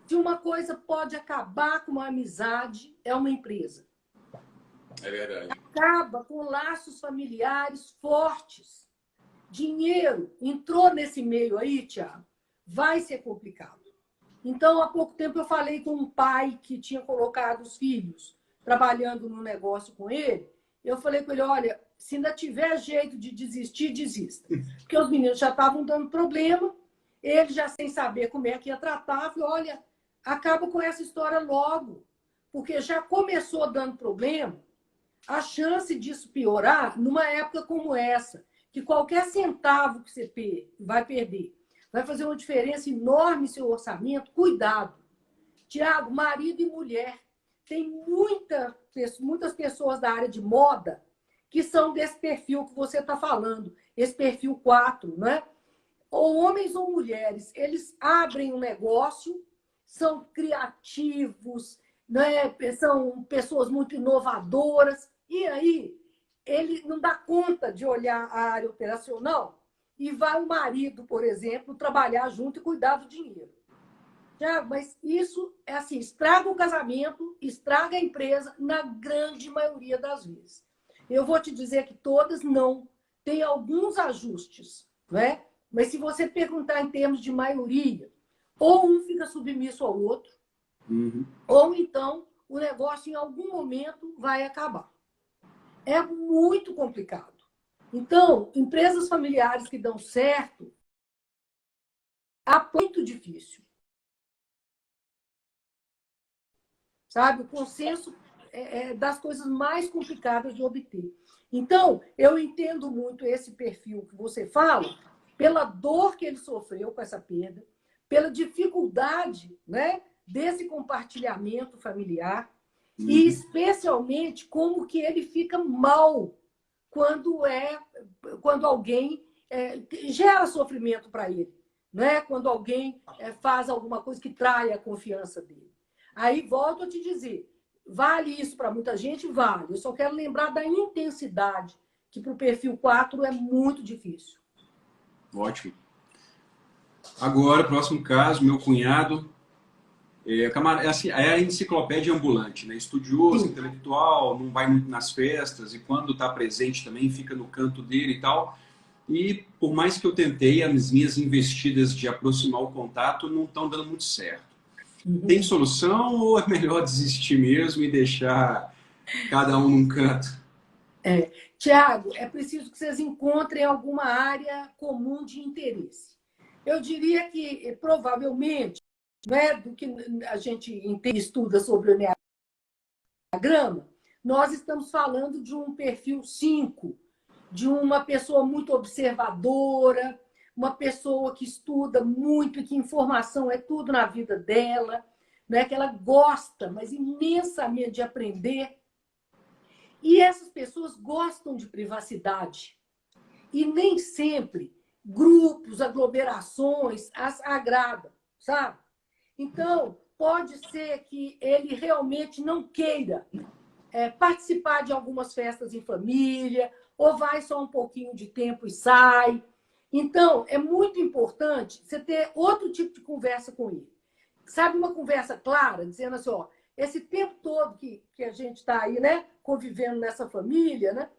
Se uma coisa pode acabar com uma amizade, é uma empresa. É verdade. Acaba com laços familiares fortes. Dinheiro entrou nesse meio aí, Tiago, vai ser complicado. Então, há pouco tempo eu falei com um pai que tinha colocado os filhos trabalhando no negócio com ele. Eu falei com ele, olha, se ainda tiver jeito de desistir, desista. Porque os meninos já estavam dando problema, ele já sem saber como é que ia tratar, eu falei, olha, acaba com essa história logo, porque já começou dando problema, a chance disso piorar numa época como essa, que qualquer centavo que você vai perder vai fazer uma diferença enorme em seu orçamento, cuidado. Tiago, marido e mulher, tem muitas pessoas da área de moda que são desse perfil que você está falando, esse perfil 4, né? Ou homens ou mulheres, eles abrem um negócio, são criativos, né? São pessoas muito inovadoras, e aí ele não dá conta de olhar a área operacional e vai o marido, por exemplo, trabalhar junto e cuidar do dinheiro. Já, mas isso é assim, estraga o casamento, estraga a empresa na grande maioria das vezes. Eu vou te dizer que todas não. Tem alguns ajustes, né? Mas se você perguntar em termos de maioria, ou um fica submisso ao outro, ou então o negócio em algum momento vai acabar. É muito complicado. Então, empresas familiares que dão certo, é muito difícil. Sabe? O consenso é das coisas mais complicadas de obter. Então, eu entendo muito esse perfil que você fala, pela dor que ele sofreu com essa perda, pela dificuldade, né, desse compartilhamento familiar, e especialmente como que ele fica mal quando alguém gera sofrimento para ele, né? Quando alguém faz alguma coisa que trai a confiança dele. Aí volto a te dizer, vale isso para muita gente? Vale. Eu só quero lembrar da intensidade, que para o perfil 4 é muito difícil. Ótimo. Agora, próximo caso, meu cunhado é a enciclopédia ambulante, né? Estudioso, Sim. intelectual, não vai muito nas festas, e quando está presente também fica no canto dele e tal. E por mais que eu tentei, as minhas investidas de aproximar o contato não estão dando muito certo. Tem solução ou é melhor desistir mesmo e deixar cada um num canto? Tiago, é preciso que vocês encontrem alguma área comum de interesse. Eu diria que, provavelmente, né, do que a gente entende, estuda sobre o Enneagrama, nós estamos falando de um perfil 5, de uma pessoa muito observadora, uma pessoa que estuda muito e que informação é tudo na vida dela, né, que ela gosta, mas imensamente, de aprender. E essas pessoas gostam de privacidade. E nem sempre grupos, aglomerações as agradam, sabe? Então, pode ser que ele realmente não queira participar de algumas festas em família, ou vai só um pouquinho de tempo e sai. Então, é muito importante você ter outro tipo de conversa com ele. Sabe, uma conversa clara, dizendo assim, ó, esse tempo todo que a gente está aí, né, convivendo nessa família, né,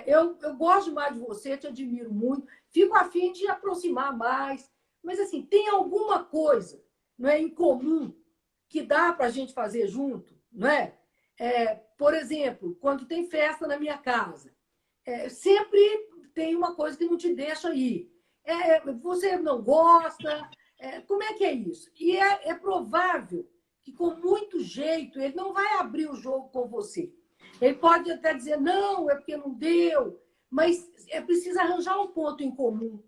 eu gosto mais de você, te admiro muito, fico a fim de aproximar mais, mas assim, tem alguma coisa, não é, em comum que dá para a gente fazer junto, não é? Por exemplo, quando tem festa na minha casa, sempre tem uma coisa que não te deixa ir. Você não gosta, como é que é isso? E é provável que, com muito jeito, ele não vai abrir o jogo com você. Ele pode até dizer, não, é porque não deu, mas é preciso arranjar um ponto em comum.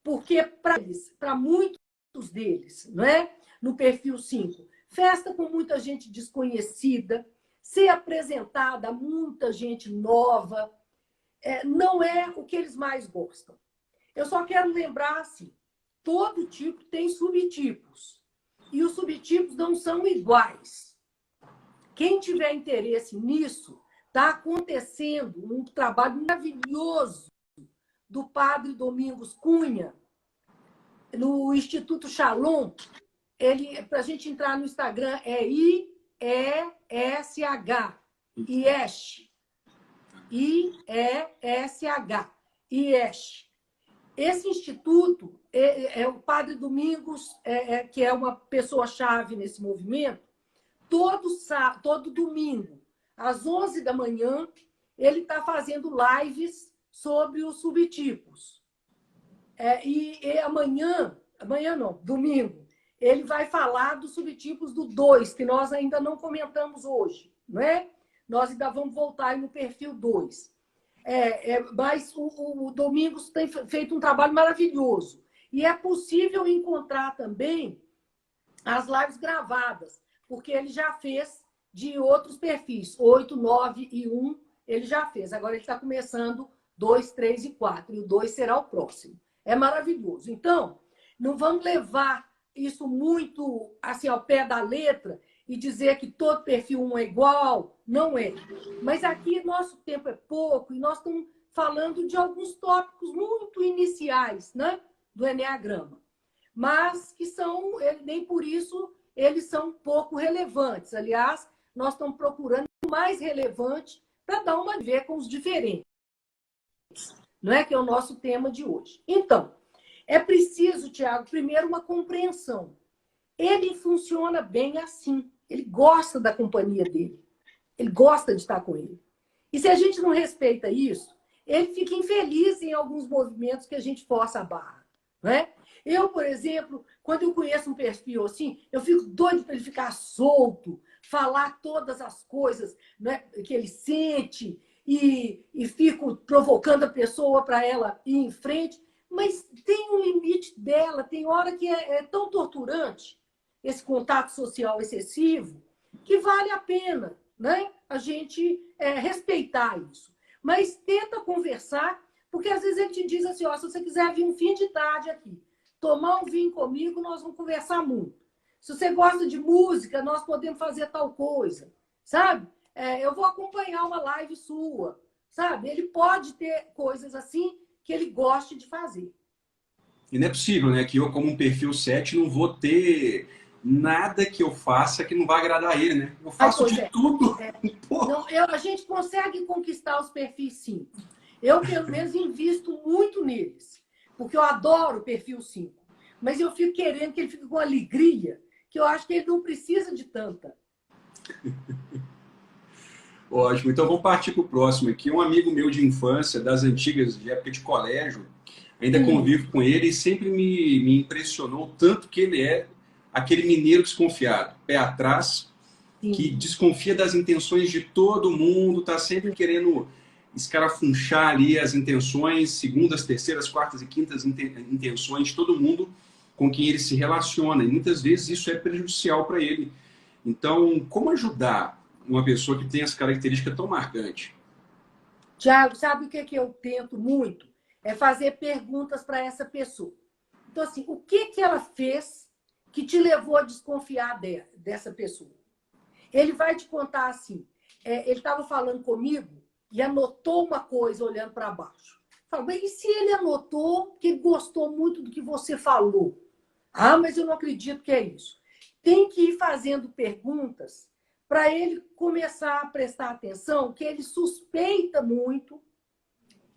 Porque, para muitos deles, não é? No perfil 5, festa com muita gente desconhecida, ser apresentada a muita gente nova, não é o que eles mais gostam. Eu só quero lembrar, assim, todo tipo tem subtipos. E os subtipos não são iguais. Quem tiver interesse nisso, está acontecendo um trabalho maravilhoso do padre Domingos Cunha, no Instituto Shalom. Para a gente entrar no Instagram, é IESH. IESH. IESH. IESH. Esse instituto, o padre Domingos, que é uma pessoa-chave nesse movimento, todo domingo, às 11 da manhã, ele está fazendo lives sobre os subtipos. E amanhã não, domingo, ele vai falar dos subtipos do 2, que nós ainda não comentamos hoje, não é? Nós ainda vamos voltar no perfil 2. Mas o Domingos tem feito um trabalho maravilhoso. E é possível encontrar também as lives gravadas, porque ele já fez de outros perfis, 8, 9 e 1, ele já fez. Agora ele está começando 2, 3 e 4, e o 2 será o próximo. É maravilhoso. Então, não vamos levar isso muito assim ao pé da letra e dizer que todo perfil 1 é igual. Não é. Mas aqui nosso tempo é pouco e nós estamos falando de alguns tópicos muito iniciais, né, do Enneagrama. Mas que são, nem por isso, eles são pouco relevantes. Aliás, nós estamos procurando o mais relevante para dar uma ver com os diferentes. Não é? Que é o nosso tema de hoje. Então, é preciso, Tiago, primeiro uma compreensão. Ele funciona bem assim. Ele gosta da companhia dele. Ele gosta de estar com ele. E se a gente não respeita isso, ele fica infeliz em alguns movimentos que a gente força a barra. né? Eu, por exemplo, quando eu conheço um perfil assim, eu fico doido para ele ficar solto, falar todas as coisas, né, que ele sente e fico provocando a pessoa para ela ir em frente. Mas tem um limite dela, tem hora que é tão torturante esse contato social excessivo que vale a pena, né, a gente respeitar isso. Mas tenta conversar, porque às vezes ele te diz assim, ó, se você quiser vir um fim de tarde aqui, tomar um vinho comigo, nós vamos conversar muito. Se você gosta de música, nós podemos fazer tal coisa, sabe? Eu vou acompanhar uma live sua, sabe? Ele pode ter coisas assim que ele goste de fazer. E não é possível, né? Que eu, como um perfil 7, não vou ter nada que eu faça que não vai agradar ele, né? Eu faço de tudo. Não, a gente consegue conquistar os perfis 5. Eu, pelo menos, invisto muito neles, porque eu adoro o perfil 5. Mas eu fico querendo que ele fique com alegria, que eu acho que ele não precisa de tanta. Ótimo, então vamos partir para o próximo aqui. Um amigo meu de infância, das antigas, de época de colégio, ainda convivo com ele e sempre me impressionou tanto que ele é aquele mineiro desconfiado, pé atrás, que desconfia das intenções de todo mundo, está sempre querendo escarafunchar ali as intenções, segundas, terceiras, quartas e quintas intenções de todo mundo com quem ele se relaciona. E muitas vezes isso é prejudicial para ele. Então, como ajudar uma pessoa que tem essa característica tão marcante? Tiago, sabe o que eu tento muito? É fazer perguntas para essa pessoa. Então, assim, o que ela fez que te levou a desconfiar dessa pessoa? Ele vai te contar assim, ele estava falando comigo e anotou uma coisa olhando para baixo. Fala, mas e se ele anotou que ele gostou muito do que você falou? Ah, mas eu não acredito que é isso. Tem que ir fazendo perguntas para ele começar a prestar atenção que ele suspeita muito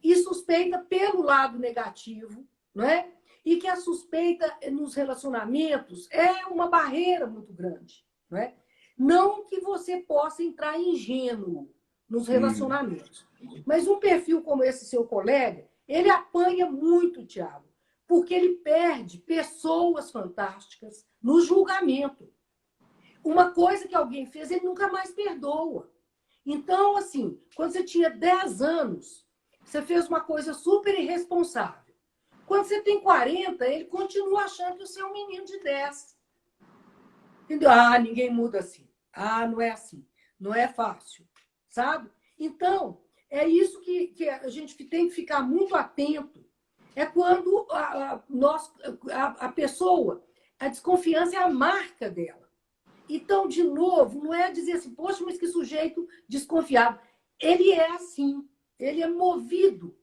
e suspeita pelo lado negativo, não é? E que a suspeita nos relacionamentos é uma barreira muito grande, não é? Não que você possa entrar ingênuo nos relacionamentos. Mas um perfil como esse seu colega, ele apanha muito, Tiago, porque ele perde pessoas fantásticas no julgamento. Uma coisa que alguém fez, ele nunca mais perdoa. Então, assim, quando você tinha 10 anos, você fez uma coisa super irresponsável. Quando você tem 40, ele continua achando que você é um menino de 10. Entendeu? Ah, ninguém muda assim. Ah, não é assim. Não é fácil. Sabe? Então, é isso que a gente tem que ficar muito atento. É quando a pessoa, a desconfiança é a marca dela. Então, de novo, não é dizer assim, poxa, mas que sujeito desconfiado. Ele é assim. Ele é movido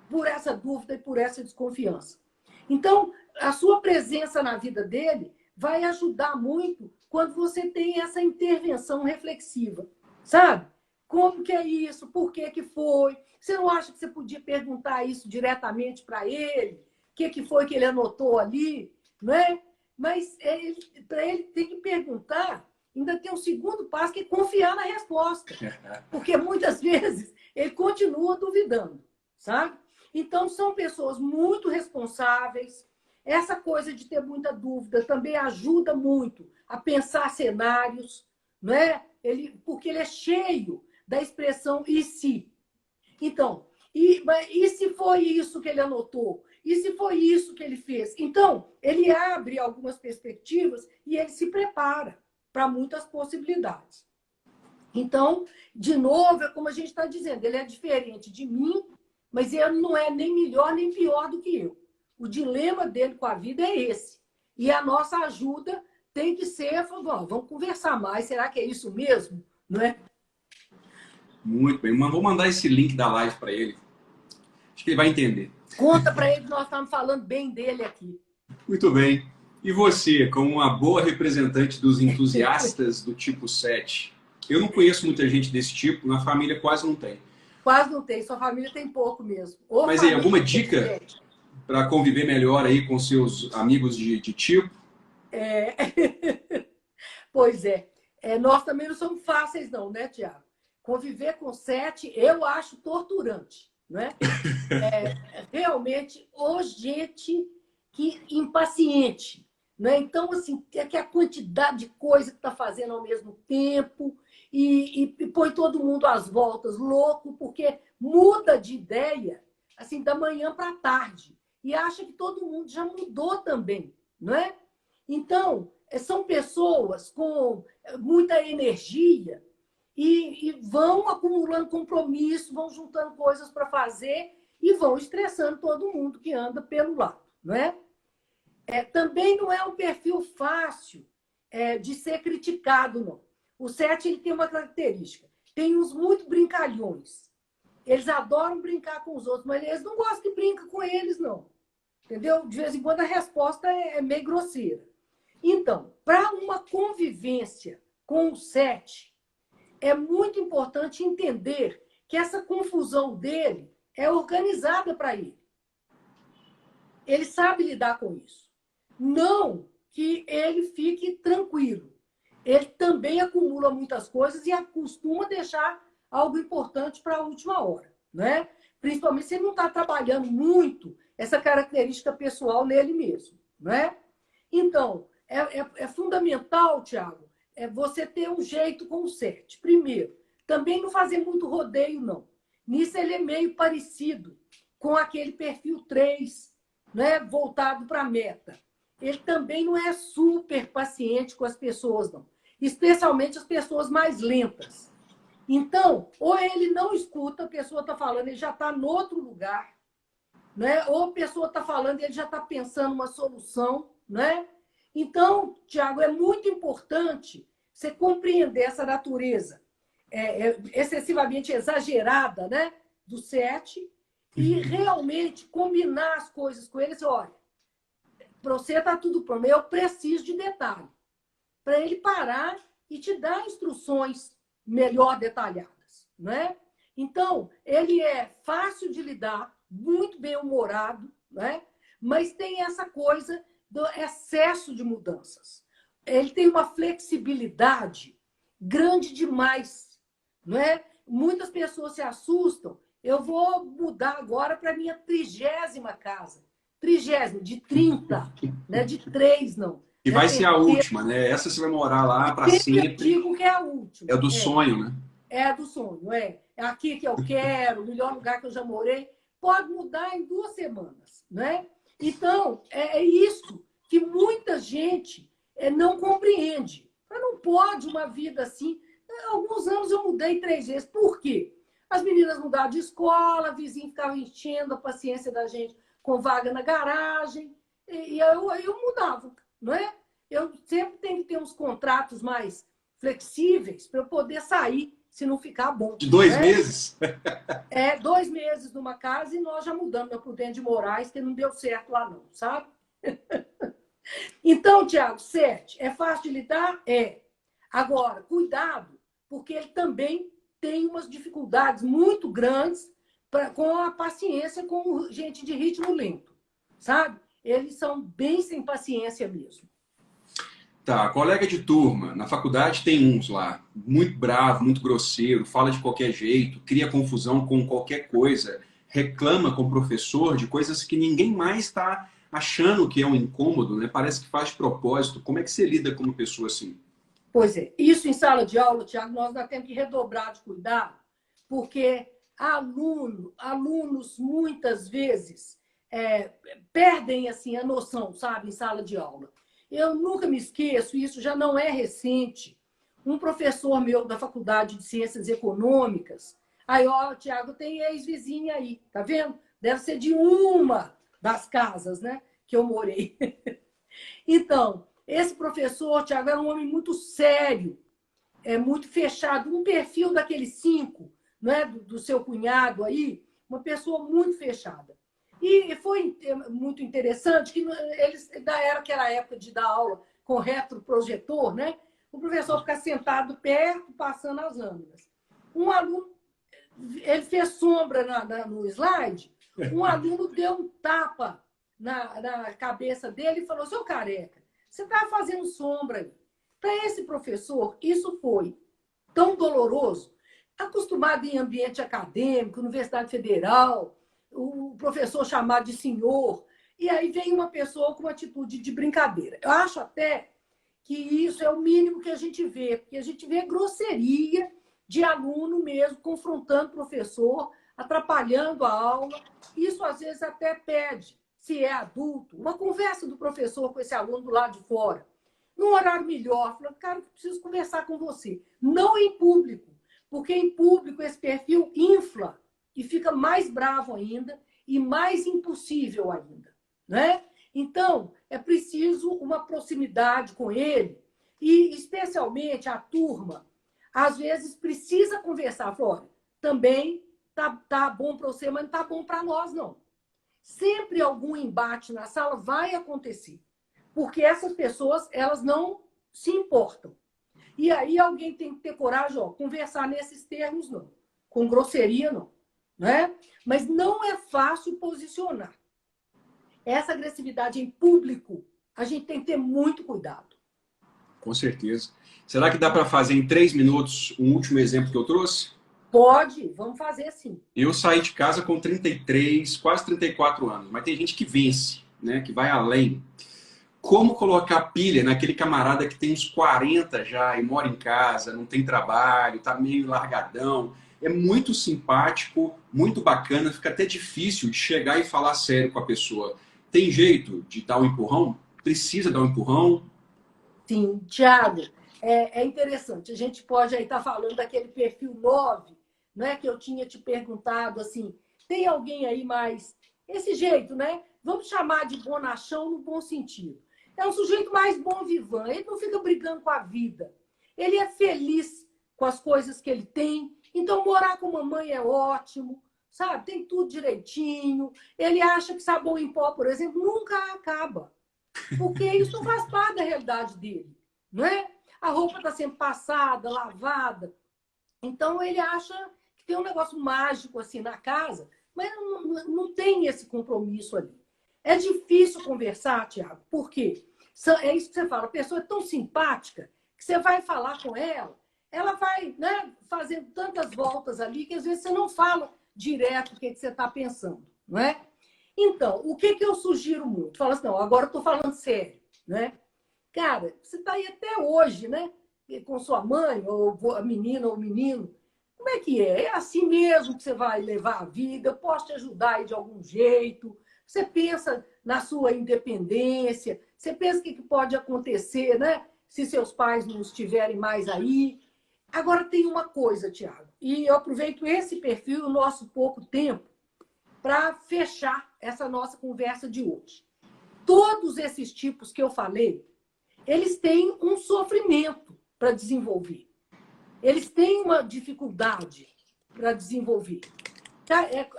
por essa dúvida e por essa desconfiança. Então, a sua presença na vida dele vai ajudar muito quando você tem essa intervenção reflexiva, sabe? Como que é isso? Por que que foi? Você não acha que você podia perguntar isso diretamente para ele? O que foi que ele anotou ali? Não é? Mas para ele tem que perguntar, ainda tem um segundo passo, que é confiar na resposta. Porque muitas vezes ele continua duvidando, sabe? Então, são pessoas muito responsáveis. Essa coisa de ter muita dúvida também ajuda muito a pensar cenários, não é? Porque ele é cheio da expressão e se. Então, e se foi isso que ele anotou? E se foi isso que ele fez? Então, ele abre algumas perspectivas e ele se prepara para muitas possibilidades. Então, de novo, é como a gente está dizendo, ele é diferente de mim, mas ele não é nem melhor nem pior do que eu. O dilema dele com a vida é esse. E a nossa ajuda tem que ser, vamos conversar mais, será que é isso mesmo? Não é? Muito bem, mas vou mandar esse link da live para ele. Acho que ele vai entender. Conta para ele que nós estamos falando bem dele aqui. Muito bem. E você, como uma boa representante dos entusiastas do tipo 7? Eu não conheço muita gente desse tipo, na família quase não tem. Quase não tem, sua família tem pouco mesmo. Mas aí, alguma dica para conviver melhor aí com seus amigos de tipo? Pois é. Nós também não somos fáceis não, né, Tiago? Conviver com 7, eu acho torturante, né? Realmente, gente que impaciente, né? Então, assim, é que a quantidade de coisa que está fazendo ao mesmo tempo e põe todo mundo às voltas, louco, porque muda de ideia, assim, da manhã para a tarde, e acha que todo mundo já mudou também, não é? Então, são pessoas com muita energia e vão acumulando compromisso, vão juntando coisas para fazer e vão estressando todo mundo que anda pelo lado, não é? Também não é um perfil fácil de ser criticado, não. O 7 ele tem uma característica. Tem uns muito brincalhões. Eles adoram brincar com os outros, mas eles não gostam que brinca com eles, não. Entendeu? De vez em quando a resposta é meio grosseira. Então, para uma convivência com o 7, é muito importante entender que essa confusão dele é organizada para ele. Ele sabe lidar com isso. Não que ele fique tranquilo. Ele também acumula muitas coisas e acostuma deixar algo importante para a última hora, né? Principalmente se ele não está trabalhando muito essa característica pessoal nele mesmo, né? Então, é fundamental, Tiago, você ter um jeito com o 7. Primeiro, também não fazer muito rodeio, não. Nisso ele é meio parecido com aquele perfil 3, né, voltado para a meta. Ele também não é super paciente com as pessoas, não. Especialmente as pessoas mais lentas. Então, ou ele não escuta, a pessoa está falando, ele já está em outro lugar, né? Ou a pessoa está falando e ele já está pensando uma solução, né? Então, Tiago, é muito importante você compreender essa natureza excessivamente exagerada, né, do 7 e realmente combinar as coisas com eles. Olha, para você está tudo pronto, eu preciso de detalhe. Para ele parar e te dar instruções melhor detalhadas, né? Então, ele é fácil de lidar, muito bem-humorado, né? Mas tem essa coisa do excesso de mudanças. Ele tem uma flexibilidade grande demais, não é? Muitas pessoas se assustam. Eu vou mudar agora para a minha 30ª casa. 30ª, de 30, né? De 3, não. E vai ser a última, né? Essa você vai morar lá para sempre. Eu digo que é a última. É do sonho, né? É do sonho, é. É aqui que eu quero, o melhor lugar que eu já morei. Pode mudar em 2 semanas, né? Então, é isso que muita gente não compreende. Mas não pode uma vida assim. Há alguns anos eu mudei 3 vezes. Por quê? As meninas mudaram de escola, vizinho ficava enchendo a paciência da gente com vaga na garagem. E eu mudava, não é? Eu sempre tenho que ter uns contratos mais flexíveis para eu poder sair, se não ficar bom. De 2 meses? 2 meses numa casa e nós já mudamos para o Prudente de Moraes, que não deu certo lá não, sabe? Então, Tiago, 7, é fácil de lidar? É. Agora, cuidado, porque ele também tem umas dificuldades muito grandes com a paciência com gente de ritmo lento, sabe? Eles são bem sem paciência mesmo. Tá, colega de turma, na faculdade tem uns lá, muito bravo, muito grosseiro, fala de qualquer jeito, cria confusão com qualquer coisa, reclama com o professor de coisas que ninguém mais está achando que é um incômodo, né? Parece que faz de propósito. Como é que você lida com uma pessoa assim? Pois é, isso em sala de aula, Tiago, nós ainda temos que redobrar de cuidado, porque alunos muitas vezes perdem assim, a noção, sabe, em sala de aula. Eu nunca me esqueço, isso já não é recente, um professor meu da Faculdade de Ciências Econômicas, aí, ó, Tiago, tem ex-vizinha aí, tá vendo? Deve ser de uma das casas, né, que eu morei. Então, esse professor, Tiago, era um homem muito sério, muito fechado, um perfil daqueles 5, né, do seu cunhado aí, uma pessoa muito fechada. E foi muito interessante que eles, era aquela época de dar aula com retroprojetor, né? O professor ficar sentado perto, passando as lâminas. Um aluno, ele fez sombra no slide, um aluno deu um tapa na cabeça dele e falou: seu careca, você está fazendo sombra aí. Para esse professor, isso foi tão doloroso, acostumado em ambiente acadêmico, Universidade Federal, o professor chamado de senhor, E aí vem uma pessoa com uma atitude de brincadeira. Eu acho até que isso é o mínimo que a gente vê, porque a gente vê grosseria de aluno mesmo, confrontando o professor, atrapalhando a aula. Isso, às vezes, até pede, se é adulto, uma conversa do professor com esse aluno do lado de fora, num horário melhor, falando, cara, eu preciso conversar com você. Não em público, porque em público esse perfil infla e fica mais bravo ainda e mais impossível ainda, né? Então, é preciso uma proximidade com ele e, especialmente, a turma, às vezes, precisa conversar. Olha, também tá bom para você, mas não tá bom para nós, não. Sempre algum embate na sala vai acontecer, porque essas pessoas, elas não se importam. E aí alguém tem que ter coragem, conversar nesses termos, não. Com grosseria, não. Né? Mas não é fácil posicionar. Essa agressividade em público, a gente tem que ter muito cuidado. Com certeza. Será que dá para fazer em 3 minutos um último exemplo que eu trouxe? Pode, vamos fazer sim. Eu saí de casa com 33, quase 34 anos, mas tem gente que vence, né? Que vai além. Como colocar pilha naquele camarada que tem uns 40 já e mora em casa, não tem trabalho, tá meio largadão? É muito simpático, muito bacana, fica até difícil de chegar e falar sério com a pessoa. Tem jeito de dar um empurrão? Precisa dar um empurrão? Sim, Thiago, é interessante. A gente pode aí estar falando daquele perfil 9, né, que eu tinha te perguntado, assim, tem alguém aí mais... Esse jeito, né? Vamos chamar de bonachão no bom sentido. É um sujeito mais bom vivant, ele não fica brigando com a vida. Ele é feliz com as coisas que ele tem. Então, morar com mamãe é ótimo, sabe? Tem tudo direitinho. Ele acha que sabão em pó, por exemplo, nunca acaba. Porque isso faz parte da realidade dele, não é? A roupa está sempre passada, lavada. Então, ele acha que tem um negócio mágico assim na casa, mas não tem esse compromisso ali. É difícil conversar, Tiago, porque é isso que você fala, a pessoa é tão simpática que você vai falar com ela, ela vai, né, fazendo tantas voltas ali que às vezes você não fala direto o que você está pensando, não é? Então, o que eu sugiro muito? Fala assim, não, agora eu estou falando sério, né? Cara, você está aí até hoje, né? Com sua mãe, ou a menina ou o menino. Como é que é? É assim mesmo que você vai levar a vida? Eu posso te ajudar aí de algum jeito? Você pensa na sua independência? Você pensa o que pode acontecer, né? Se seus pais não estiverem mais aí? Agora tem uma coisa, Tiago, e eu aproveito esse perfil, o nosso pouco tempo, para fechar essa nossa conversa de hoje. Todos esses tipos que eu falei, eles têm um sofrimento para desenvolver. Eles têm uma dificuldade para desenvolver.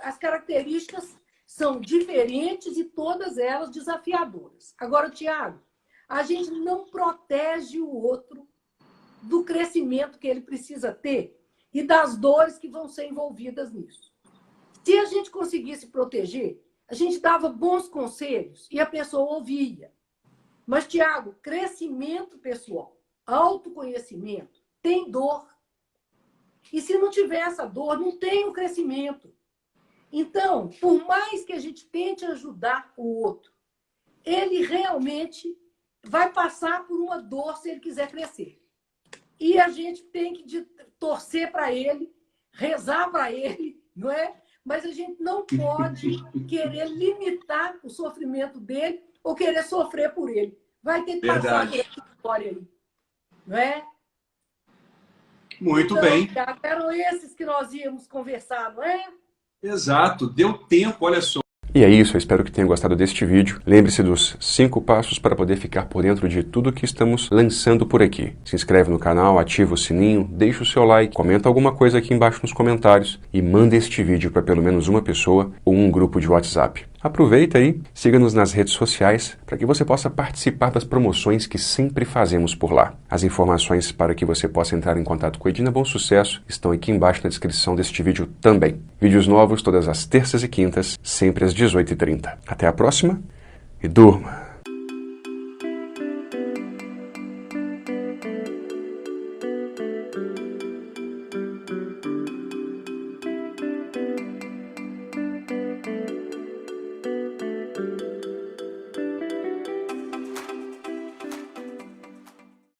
As características são diferentes e todas elas desafiadoras. Agora, Tiago, a gente não protege o outro do crescimento que ele precisa ter e das dores que vão ser envolvidas nisso. Se a gente conseguisse proteger, a gente dava bons conselhos e a pessoa ouvia. Mas, Tiago, crescimento pessoal, autoconhecimento, tem dor. E se não tiver essa dor, não tem o crescimento. Então, por mais que a gente tente ajudar o outro, ele realmente vai passar por uma dor se ele quiser crescer. E a gente tem que torcer para ele, rezar para ele, não é? Mas a gente não pode querer limitar o sofrimento dele ou querer sofrer por ele. Vai ter que passar por essa história aí, não é? Muito bem. Eram esses que nós íamos conversar, não é? Exato. Deu tempo, olha só. E é isso, eu espero que tenha gostado deste vídeo. Lembre-se dos 5 passos para poder ficar por dentro de tudo que estamos lançando por aqui. Se inscreve no canal, ativa o sininho, deixa o seu like, comenta alguma coisa aqui embaixo nos comentários e manda este vídeo para pelo menos uma pessoa ou um grupo de WhatsApp. Aproveita aí, siga-nos nas redes sociais para que você possa participar das promoções que sempre fazemos por lá. As informações para que você possa entrar em contato com a Edina Bom Sucesso estão aqui embaixo na descrição deste vídeo também. Vídeos novos todas as terças e quintas, sempre às 18h30. Até a próxima e durma!